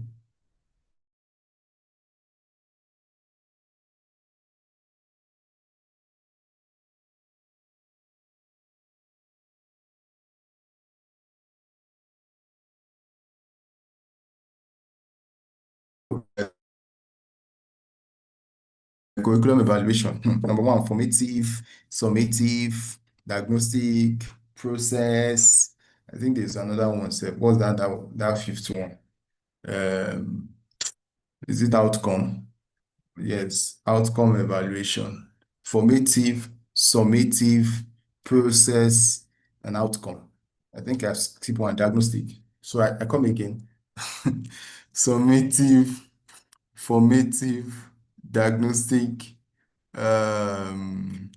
curriculum evaluation, number one, formative, summative, diagnostic, process. I think there's another one. So what's that fifth one? Um, is it outcome? Yes, outcome evaluation. Formative, summative, process, and outcome. I think I skip one, diagnostic. So I come again. Summative, formative, diagnostic, um,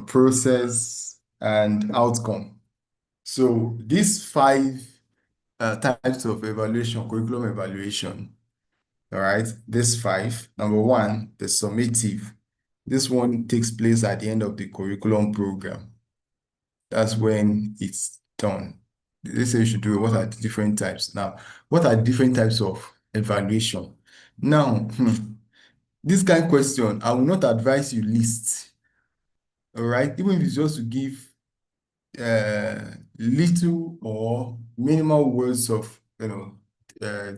process, and outcome. So these five types of evaluation, curriculum evaluation, all right, these five. Number one, the summative. This one takes place at the end of the curriculum program. That's when it's done. They say you should do it. What are the different types? Now, what are different types of evaluation? Now, this kind of question, I will not advise you list. All right, even if it's just to give little or minimal words of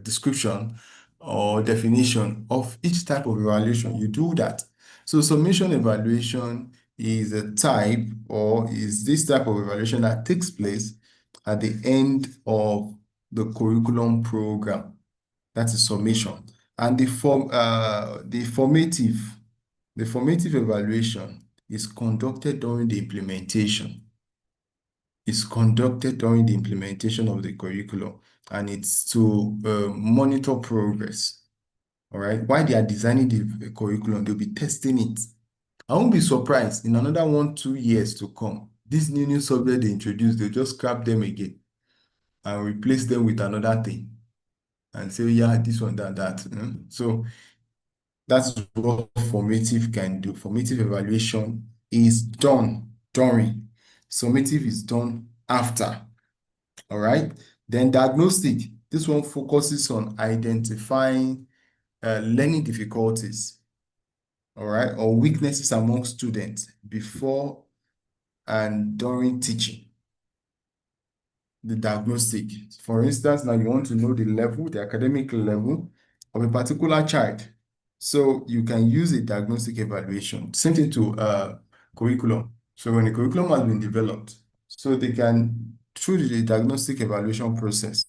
description or definition of each type of evaluation, you do that. So summation evaluation is a type, or is this type of evaluation that takes place at the end of the curriculum program. That's a summation. And the formative evaluation is conducted during the implementation. Is conducted during the implementation of the curriculum, and it's to monitor progress. All right. While they are designing the curriculum, they'll be testing it. I won't be surprised in another 1-2 years to come. This new subject they introduced, they'll just scrap them again and replace them with another thing and say, yeah, this one, that. So that's what formative can do. Formative evaluation is done during. Summative is done after. All right. Then diagnostic. This one focuses on identifying learning difficulties, all right, or weaknesses among students before and during teaching. The diagnostic. For instance, now you want to know the academic level of a particular child. So you can use a diagnostic evaluation. Same thing to curriculum. So when the curriculum has been developed, so they can, through the diagnostic evaluation process,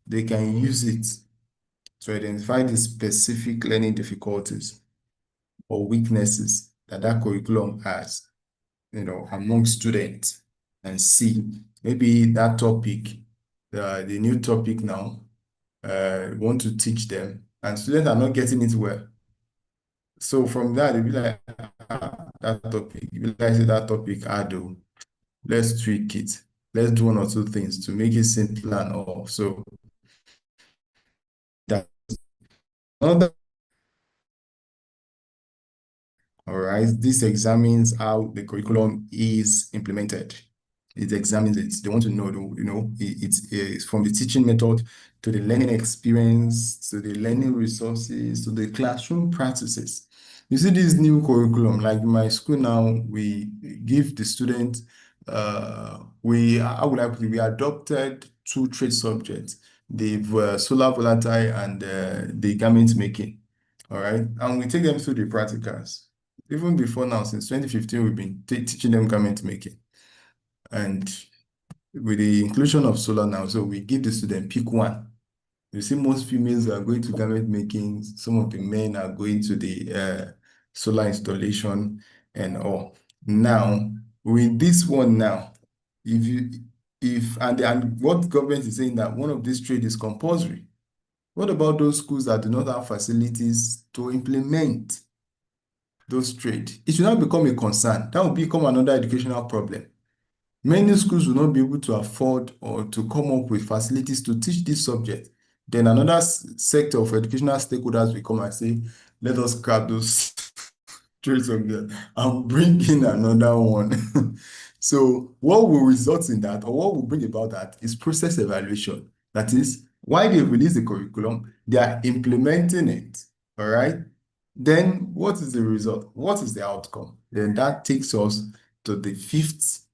they can use it to identify the specific learning difficulties or weaknesses that that curriculum has, among students, and see maybe that topic, the new topic now, want to teach them, and students are not getting it well. So from that, they be like, that topic, you be like, say that topic, do. Let's tweak it. Let's do one or two things to make it simpler and all. So that another. All right, this examines how the curriculum is implemented. It examines it. They want to know, it's from the teaching method to the learning experience, to the learning resources, to the classroom practices. You see this new curriculum, like in my school now, we give the students, how would I put it, we adopted two trade subjects, the solar volatile and the garment making. All right, and we take them through the practicals. Even before now, since 2015, we've been teaching them garment making. And with the inclusion of solar now, so we give the student pick one. You see, most females are going to garment making. Some of the men are going to the solar installation and all. Now, with this one now, and what government is saying that one of these trade is compulsory. What about those schools that do not have facilities to implement those trade? It should not become a concern. That will become another educational problem. Many schools will not be able to afford or to come up with facilities to teach this subject. Then another sector of educational stakeholders will come and say, let us scrap those trade subjects and bring in another one. So what will result in that, or what will bring about that, is process evaluation. That is, why they release the curriculum, they are implementing it, all right? Then what is the result? What is the outcome? Then that takes us to the fifth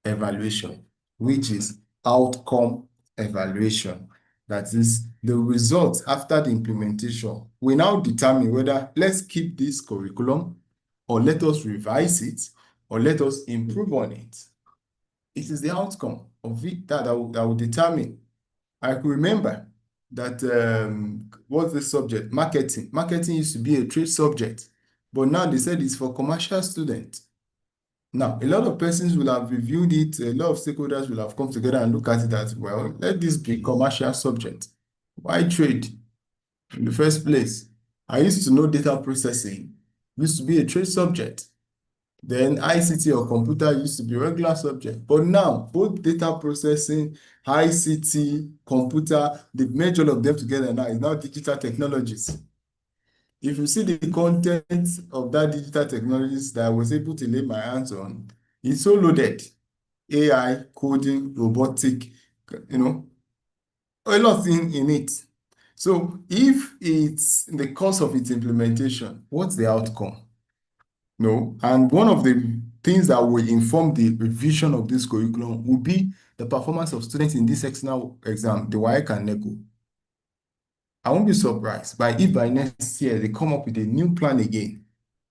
evaluation, which is outcome evaluation. That is the result after the implementation. We now determine whether let's keep this curriculum, or let us revise it, or let us improve on it. It is the outcome of it that will determine. I can remember that what's the subject? Marketing. Marketing used to be a trade subject, but now they said it's for commercial students. Now, a lot of persons will have reviewed it, a lot of stakeholders will have come together and look at it as, well, let this be commercial subject. Why trade in the first place? I used to know data processing used to be a trade subject. Then ICT or computer used to be a regular subject. But now, both data processing, ICT, computer, they've merged all of them together now. It's now digital technologies. If you see the content of that digital technologies that I was able to lay my hands on, it's so loaded. AI, coding, robotic, a lot in it. So if it's in the course of its implementation, what's the outcome? No, and one of the things that will inform the revision of this curriculum will be the performance of students in this external exam, the WAEC and NECO. I won't be surprised if by next year they come up with a new plan again.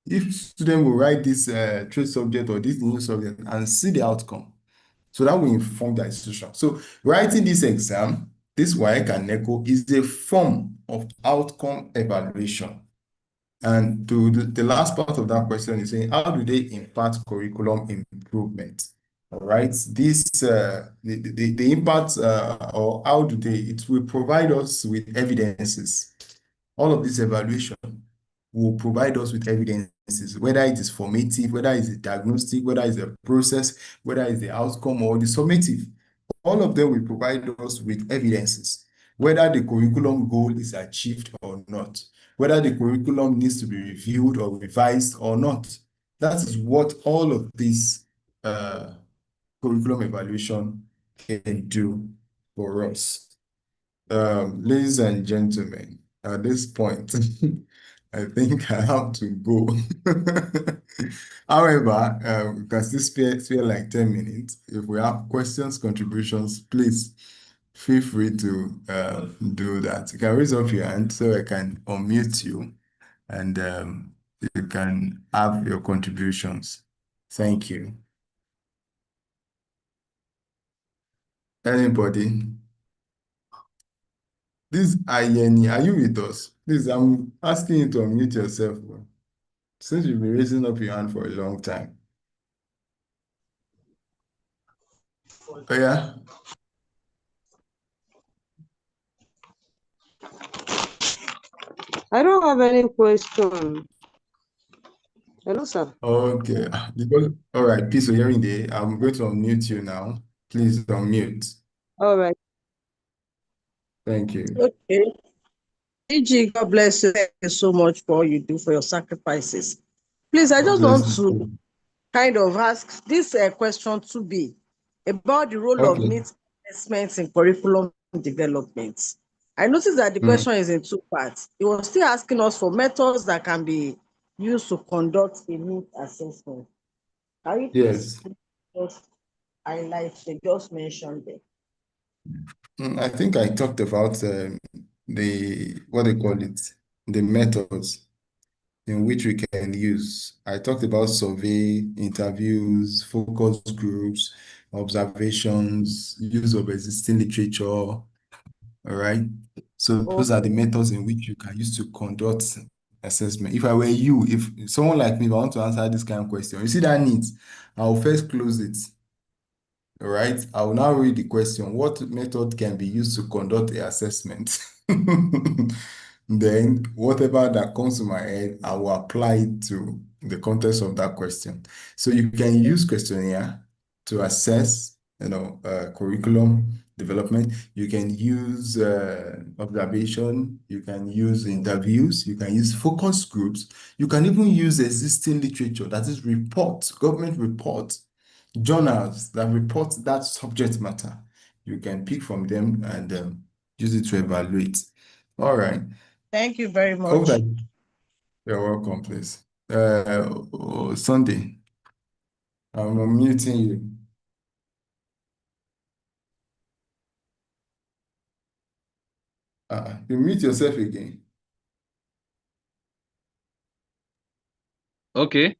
If students will write this trade subject or this new subject and see the outcome, so that will inform their institution. So writing this exam, this WAEC and NECO, is a form of outcome evaluation. And to the last part of that question is saying, how do they impact curriculum improvement? All right, this the impact or how do they? It will provide us with evidences. All of this evaluation will provide us with evidences, whether it is formative, whether it's a diagnostic, whether it's a process, whether it's the outcome or the summative. All of them will provide us with evidences, whether the curriculum goal is achieved or not, whether the curriculum needs to be reviewed or revised or not. That is what all of this curriculum evaluation can do for us. Ladies and gentlemen, at this point, I think I have to go. However, we can still spare like 10 minutes. If we have questions, contributions, please feel free to do that. You can raise up your hand so I can unmute you and you can have your contributions. Thank you. Anybody? This Ayeni, are you with us? Please, I'm asking you to unmute yourself, since you've been raising up your hand for a long time. Oh, yeah? I don't have any question. Hello, sir. Okay. Because, all right, peace of hearing day. I'm going to unmute you now. Please unmute. All right. Thank you. Okay. EG, God bless you. Thank you so much for all you do for your sacrifices. Please, I God just bless want you. to kind of ask this question to be about the role of Okay. needs assessments in curriculum development. I noticed that the Mm, question is in two parts. It was still asking us for methods that can be used to conduct a needs assessment. Can you please yes. just highlight the just mentioned there? I think I talked about what they call it, the methods in which we can use. I talked about survey, interviews, focus groups, observations, use of existing literature. All right. So those are the Okay. methods in which you can use to conduct assessment. If I were you, if someone like me, if I want to answer this kind of question, you see that needs, I'll first close it. All right, I will now read the question. What method can be used to conduct the assessment? Then, whatever that comes to my head, I will apply it to the context of that question. So you can use questionnaire to assess, curriculum development. You can use observation. You can use interviews. You can use focus groups. You can even use existing literature, that is reports, government reports, journals that report that subject matter. You can pick from them and use it to evaluate. All right. Thank you very Hope that much. you're welcome, please. Sunday, I'm unmuting you. You mute yourself again. Okay,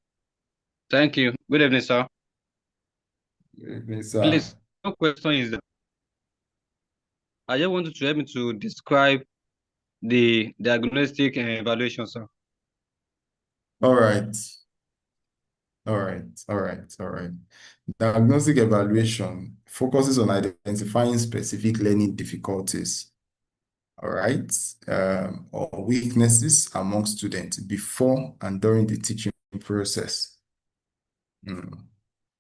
thank you. Good evening, sir. Please, Please, my question is that I just wanted to help me to describe the diagnostic evaluation, sir. all right. All right. All right. All right. Diagnostic evaluation focuses on identifying specific learning difficulties, all right, or weaknesses among students before and during the teaching process. Mm.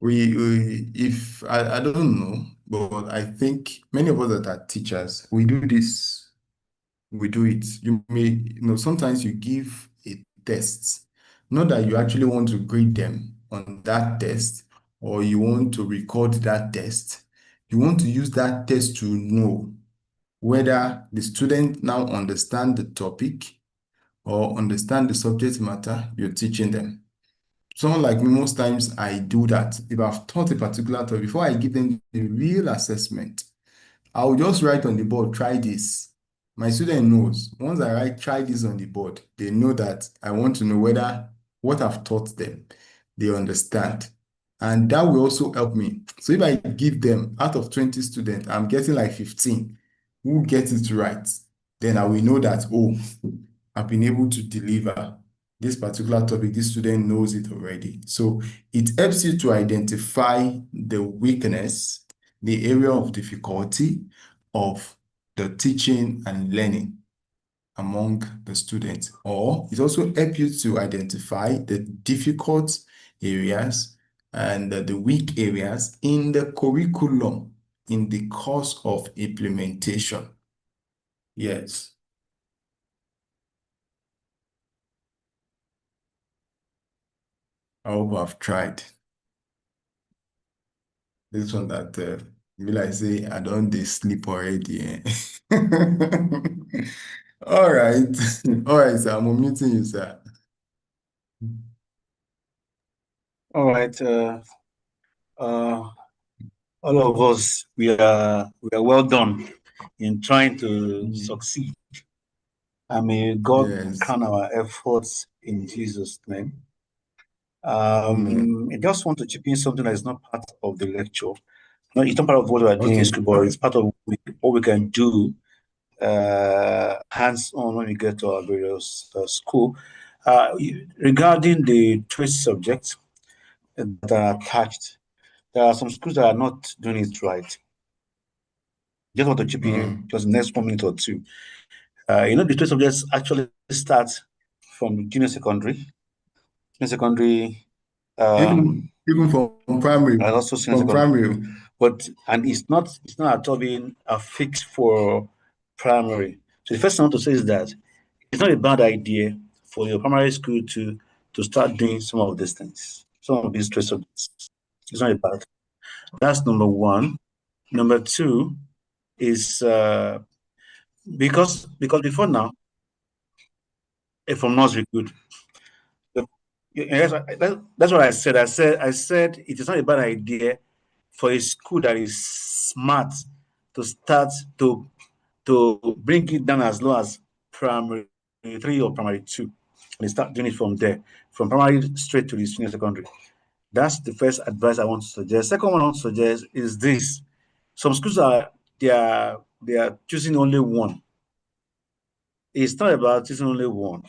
If I don't know, but I think many of us that are teachers, we do this, we do it. Sometimes you give a test, not that you actually want to grade them on that test or you want to record that test. You want to use that test to know whether the student now understand the topic or understand the subject matter you're teaching them. Someone like me, most times I do that. If I've taught a particular topic, before I give them the real assessment, I'll just write on the board, try this. My student knows. Once I write, try this on the board, they know that I want to know whether what I've taught them, they understand. And that will also help me. So if I give them out of 20 students, I'm getting like 15 who get it right, then I will know that, oh, I've been able to deliver this particular topic. This student knows it already. So it helps you to identify the weakness, the area of difficulty of the teaching and learning among the students. Or it also helps you to identify the difficult areas and the weak areas in the curriculum in the course of implementation. Yes. I hope I've tried. This one that will I say I don't dey sleep already. All right. All right, sir. I'm unmuting you, sir. All right. All of us, we are well done in trying to succeed And may God Yes. crown our efforts in Jesus' name. Amen. I just want to chip in something that is not part of the lecture. No, it's not part of what we are doing in Okay. school, but it's part of what we can do hands-on when we get to our various school. Regarding the trade subjects that are attached, there are some schools that are not doing it right. Just want to chip in just the next 1 minute or two. The trade subjects actually start from junior secondary, Even from primary, and also senior from secondary. primary. But and it's not at all being fixed for primary. So the first thing I want to say is that it's not a bad idea for your primary school to start doing some of these things, some of these trade subjects. It's not a bad. That's number one. Number two is because before now, from nursery good. Yes, that's what I said. I said it is not a bad idea for a school that is smart to start to bring it down as low as primary 3 or primary 2, and they start doing it from there, from primary straight to the senior secondary. That's the first advice I want to suggest. Second one I want to suggest is this: some schools they are choosing only one. It's not about choosing only one.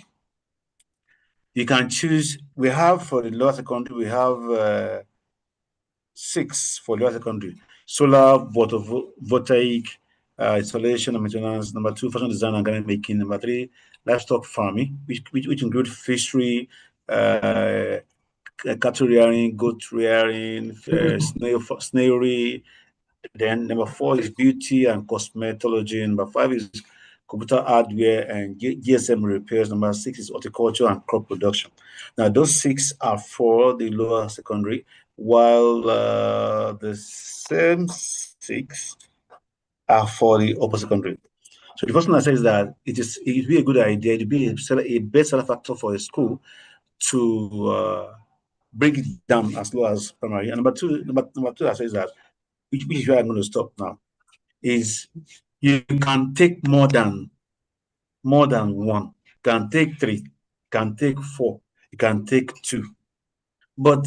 You can choose. We have for the lower secondary, we have 6 for lower secondary: solar, photovoltaic, installation and maintenance. Number 2, fashion design and garment making. Number 3, livestock farming, which include fishery, cattle rearing, goat rearing, snairy. Then number 4 is beauty and cosmetology. Number 5 is computer hardware and GSM repairs. Number 6 is horticulture and crop production. Now, those 6 are for the lower secondary, while the same 6 are for the upper secondary. So the first thing I say is that it would be a good idea, it would be a best seller factor for a school to bring it down as low as primary. And number two, I say is that, which is where I'm going to stop now, is you can take more than one. You can take 3, you can take 4, you can take 2. But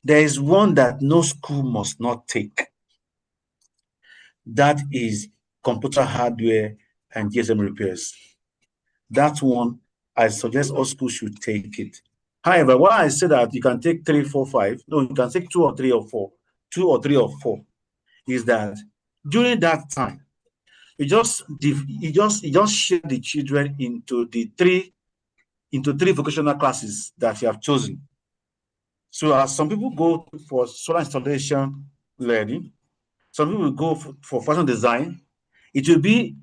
there is one that no school must not take. That is computer hardware and GSM repairs. That one, I suggest all schools should take it. However, why I say that you can take 3, 4, 5, no, you can take 2 or 3 or 4, 2 or 3 or 4, is that during that time, you just share the children into three vocational classes that you have chosen. So as some people go for solar installation learning, some people will go for fashion design. It will be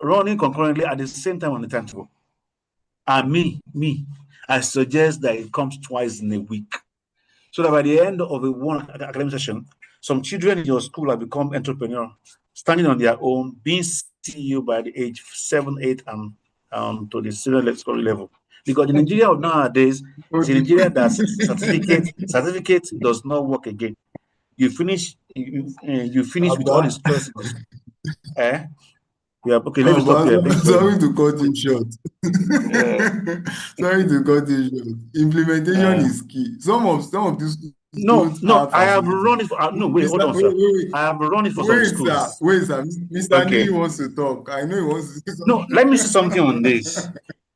running concurrently at the same time on the timetable. And I suggest that it comes twice in a week, so that by the end of a one academic session, some children in your school have become entrepreneur, standing on their own, being CEO by the age 7, 8, and to the senior school level. Because in Nigeria of nowadays, it's in Nigeria that certificate does not work again. You finish with all the Abba. skills in this. Eh? Yeah, okay, let me stop here. Abba, Thank you very sorry much. to cut you short. Uh, Sorry to cut you short. Implementation uh, is key. Some of these schools no, don't no, have I have facilities. run it for, no, wait, hold on, Wait, sir. wait, I have run it for some wait, sir. schools. Wait, sir. Mr. Nee Okay. wants to talk. I know he wants to say No, let me say something on something. this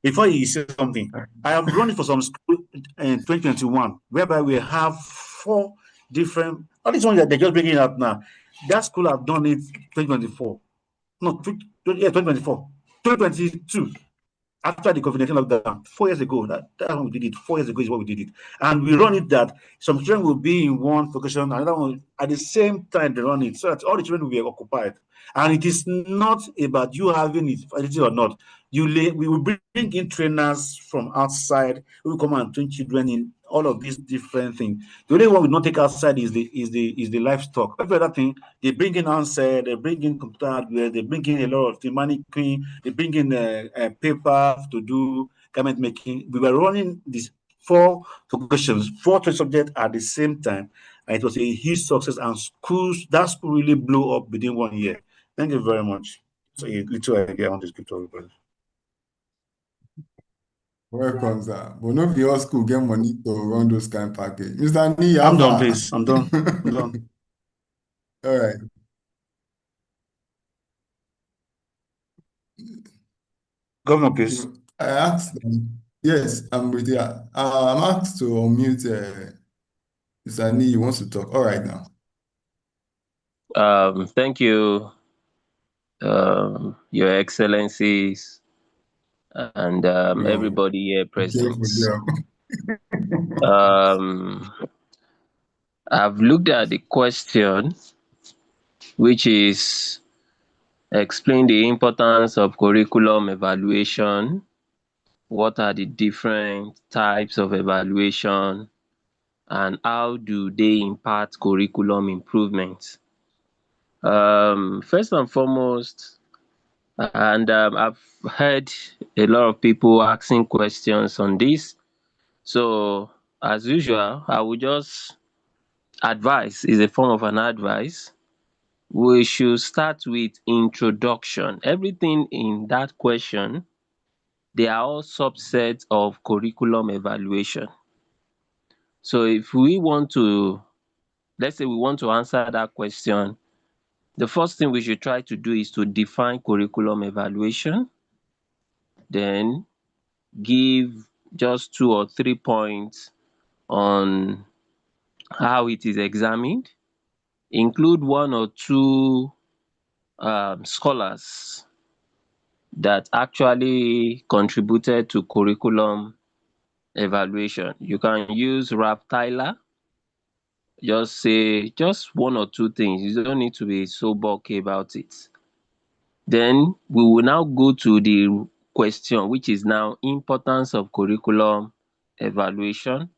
before you say something. I have run it for some school in 2021, whereby we have 4 different. All these ones that they're just bringing it up now. That school have done it 2024. No, 2024, 2022. After the COVID-19 lockdown, 4 years ago, that's when we did it. 4 years ago is what we did it. And we run it that some children will be in one vocation, another one at the same time they run it, so that all the children will be occupied. And it is not about you having it, facility or not. We will bring in trainers from outside who will come and train children in all of these different things. The only one we don't take outside is the livestock. Every other thing they bring in outside, they bring in computer hardware, they bring in a lot of the mannequin, they bring in paper to do garment making. We were running these 4 vocations, 4 trade subjects at the same time, and it was a huge success. And that school really blew up within 1 year. Thank you very much. So a little idea on this give to everybody. Welcome, sir. But not be all school get money to run those kind of package. Mr. I'm done, Niyava. please. I'm done. I'm done. All right. Governor, please. I asked, yes, I'm with you. I'm asked to unmute Mr. Ni. He wants to talk. All right now. Thank you, Your Excellencies, and No, everybody here be present. careful there. Um, I've looked at the question, which is explain the importance of curriculum evaluation. What are the different types of evaluation, and how do they impact curriculum improvement? First and foremost, and I've heard a lot of people asking questions on this. So, as usual, I will just advise is a form of an advice. We should start with introduction. Everything in that question, they are all subsets of curriculum evaluation. So, if we want to, let's say we want to answer that question, the first thing we should try to do is to define curriculum evaluation, then give just 2 or 3 points on how it is examined, include 1 or 2 scholars that actually contributed to curriculum evaluation. You can use Ralph Tyler, just say just 1 or 2 things. You don't need to be so bulky about it. Then we will now go to the question, which is now importance of curriculum evaluation.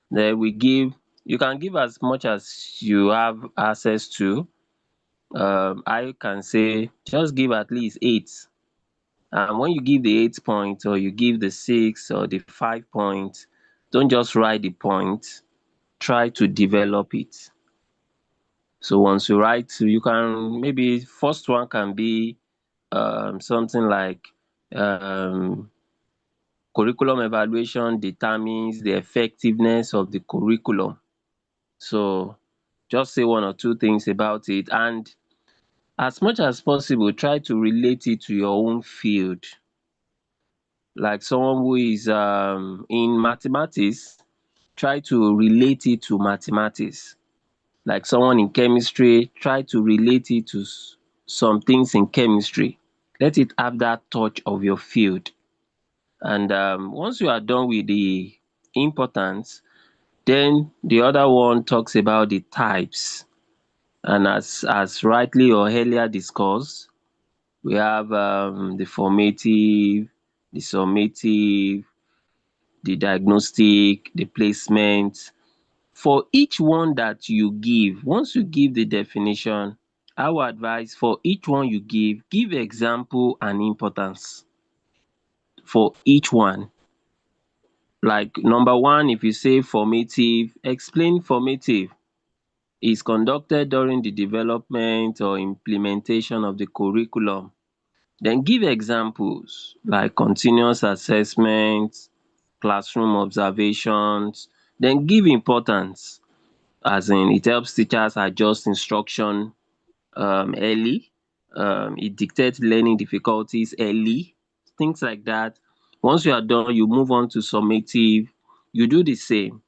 Then we give, you can give as much as you have access to. I can say just give at least 8. And when you give the 8 point, or you give the 6 or the 5 point, don't just write the point, try to develop it. So once you write, you can, maybe first one can be something like um, curriculum evaluation determines the effectiveness of the curriculum. So just say 1 or 2 things about it, and as much as possible try to relate it to your own field. Like someone who is in mathematics, try to relate it to mathematics. Like someone in chemistry, try to relate it to some things in chemistry. Let it have that touch of your field. And once you are done with the importance, then the other one talks about the types. And as rightly or earlier discussed, we have the formative, the summative, the diagnostic, the placement. For each one that you give, once you give the definition, I will advise for each one you give example and importance for each one. Like number one, if you say formative, explain formative is conducted during the development or implementation of the curriculum. Then give examples like continuous assessment, classroom observations. Then give importance, as in it helps teachers adjust instruction early. It dictates learning difficulties early, things like that. Once you are done, you move on to summative. You do the same.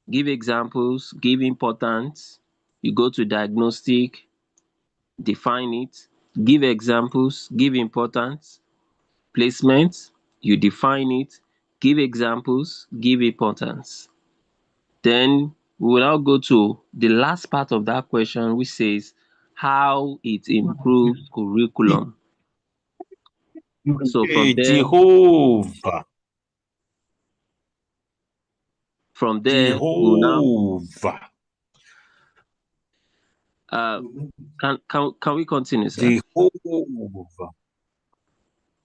Give examples, give importance. You go to diagnostic, define it, give examples, give importance. Placement, you define it, give examples, give importance. Then we will now go to the last part of that question, which says how it improves curriculum. So Hey, Jehovah. from there we will now Jehovah. uh can we continue, sir? Jehovah.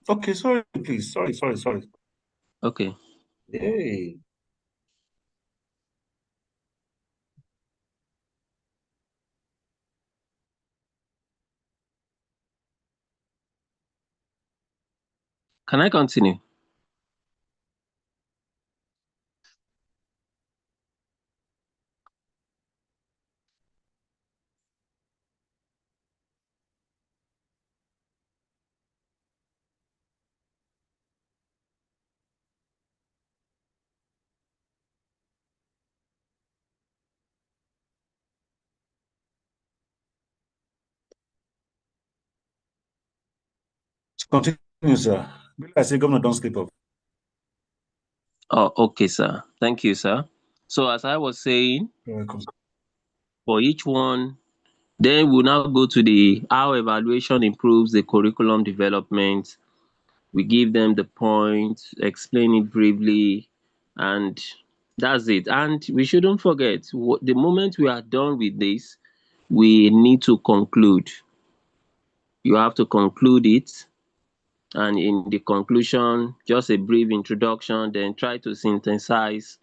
Okay, sorry, please. Sorry. Okay. Hey. Can I continue? Continue, sir. I say, Governor, don't sleep up. Oh, okay, sir. Thank you, sir. So as I was saying, You're welcome. for each one, then we'll now go to the how evaluation improves the curriculum development. We give them the points, explain it briefly, and that's it. And we shouldn't forget, the moment we are done with this, we need to conclude. You have to conclude it, and in the conclusion, just a brief introduction, then try to synthesize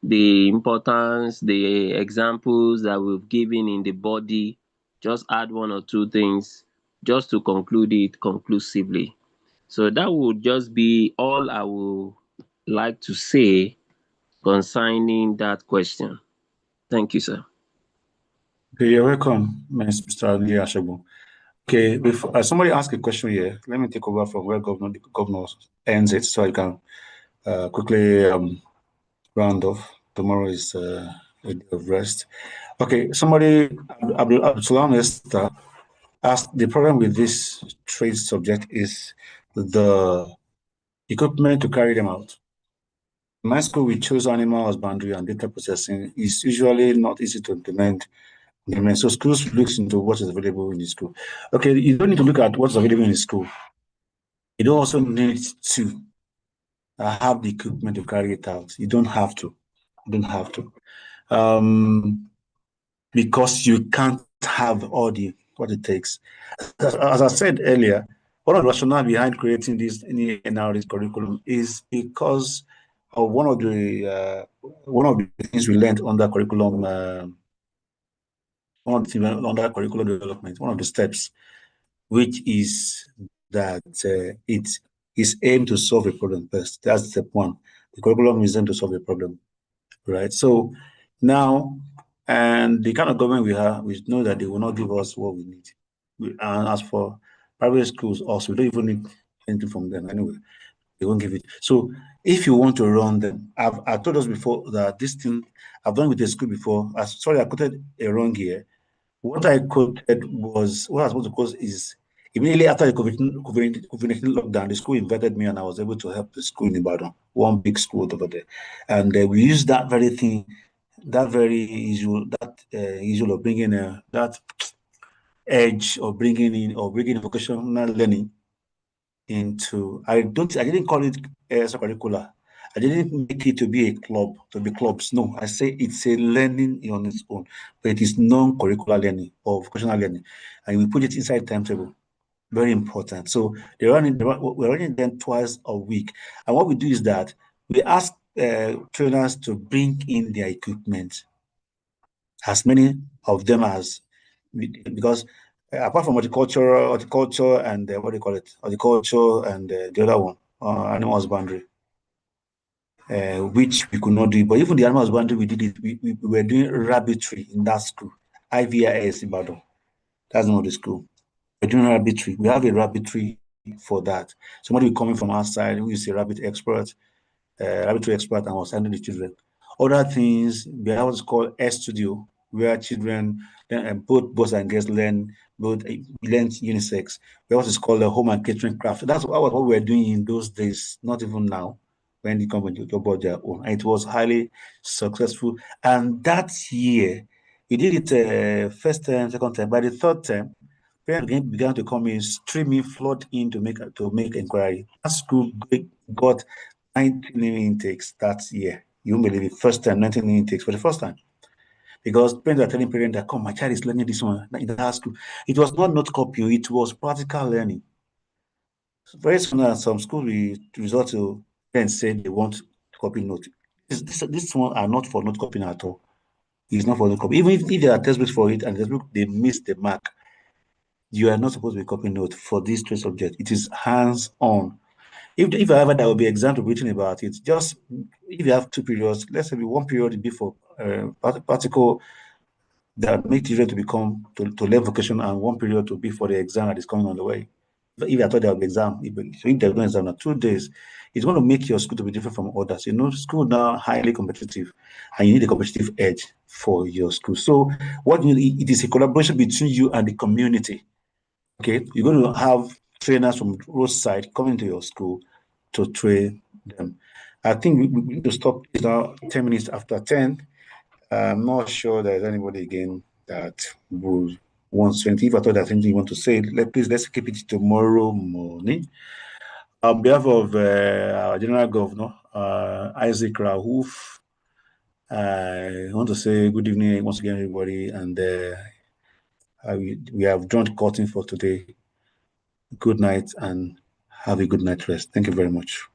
the importance, the examples that we've given in the body. Just add one or two things just to conclude it conclusively. So that would just be all I would like to say concerning that question. Thank you, sir. Okay, you're welcome, Mr. Ali Ashabu. Okay, before somebody asked a question here, let me take over from where the governor ends it, so I can quickly round off. Tomorrow is a day of rest. Okay, somebody, Abdulsalam Esther, asked, the problem with this trade subject is the equipment to carry them out. In my school, we chose animal husbandry and data processing. It's usually not easy to implement. So schools looks into what is available in the school. Okay, you don't need to look at what's available in the school. You don't also need to have the equipment to carry it out. You don't have to. You don't have to. Because you can't have all the what it takes. As I said earlier, one of the rationale behind creating this NRS curriculum is because of one of the things we learned under curriculum, under curriculum development, one of the steps, which is that it is aimed to solve a problem first. That's step one. The curriculum is aimed to solve a problem, right? So now, and the kind of government we have, we know that they will not give us what we need. And as for private schools, also, we don't even need anything from them anyway. They won't give it. So if you want to run them, I told us before that this thing, I've done with a school before. Sorry, I quoted a wrong here. What I quoted was, what I was supposed to quote is, immediately after the COVID-19 lockdown, the school invited me and I was able to help the school in Ibadan, one big school over there. And we used that very thing, that very issue of bringing that edge of bringing vocational learning into, I didn't call it extracurricular. I didn't make it to be a club, to be clubs. No, I say it's a learning on its own, but it is non-curricular learning or vocational learning. And we put it inside timetable. Very important. So we're running them twice a week. And what we do is that we ask trainers to bring in their equipment, as many of them as, because apart from horticulture and what do you call it? Horticulture and the other one, animal husbandry, which we could not do. But even the animal husbandry, we did it. We were doing rabbitry in that school, IVIS Ibadan. That's not the school. We're doing rabbitry. We have a rabbitry for that. Somebody coming from outside who is a rabbitry expert, and was handling the children. Other things, we have what's called S Studio, where children, both boys and girls learn unisex. We have what is called a home and catering craft. That's what we were doing in those days, not even now, when the company bought their own. And it was highly successful. And that year, we did it first term, second term. By the third term, parents began to come in, streaming, flood in to make inquiry. That school got 19 new intakes that year. You won't believe it. First time, 19 new intakes for the first time. Because parents are telling parents that, come, my child is learning this one in that school. It was not note copy, it was practical learning. So very soon as some schools we resort to parents say they want to copy note. This one are not for note copying at all. It's not for note copy. Even if there are textbooks for it and textbook they miss the mark, you are not supposed to be copying note for this three subject. It is hands-on. If however there will be exam to be written about it, just if you have two periods, let's say one period be for particle that make children to become to learn vocation, and one period to be for the exam that is coming on the way. If I thought there will be exam, if there's no exam in 2 days, it's going to make your school to be different from others. You know, school now highly competitive, and you need a competitive edge for your school. So what you need, it is a collaboration between you and the community. Okay, you're going to have trainers from roadside coming to your school to train them. I think we need to stop now 10 minutes after 10. I'm not sure there's anybody again that would want to. If I thought there's anything you want to say, let's keep it tomorrow morning. On behalf of our General Governor, Isaac Rahouf, I want to say good evening once again, everybody, and we have drawn curtain for today. Good night and have a good night rest. Thank you very much.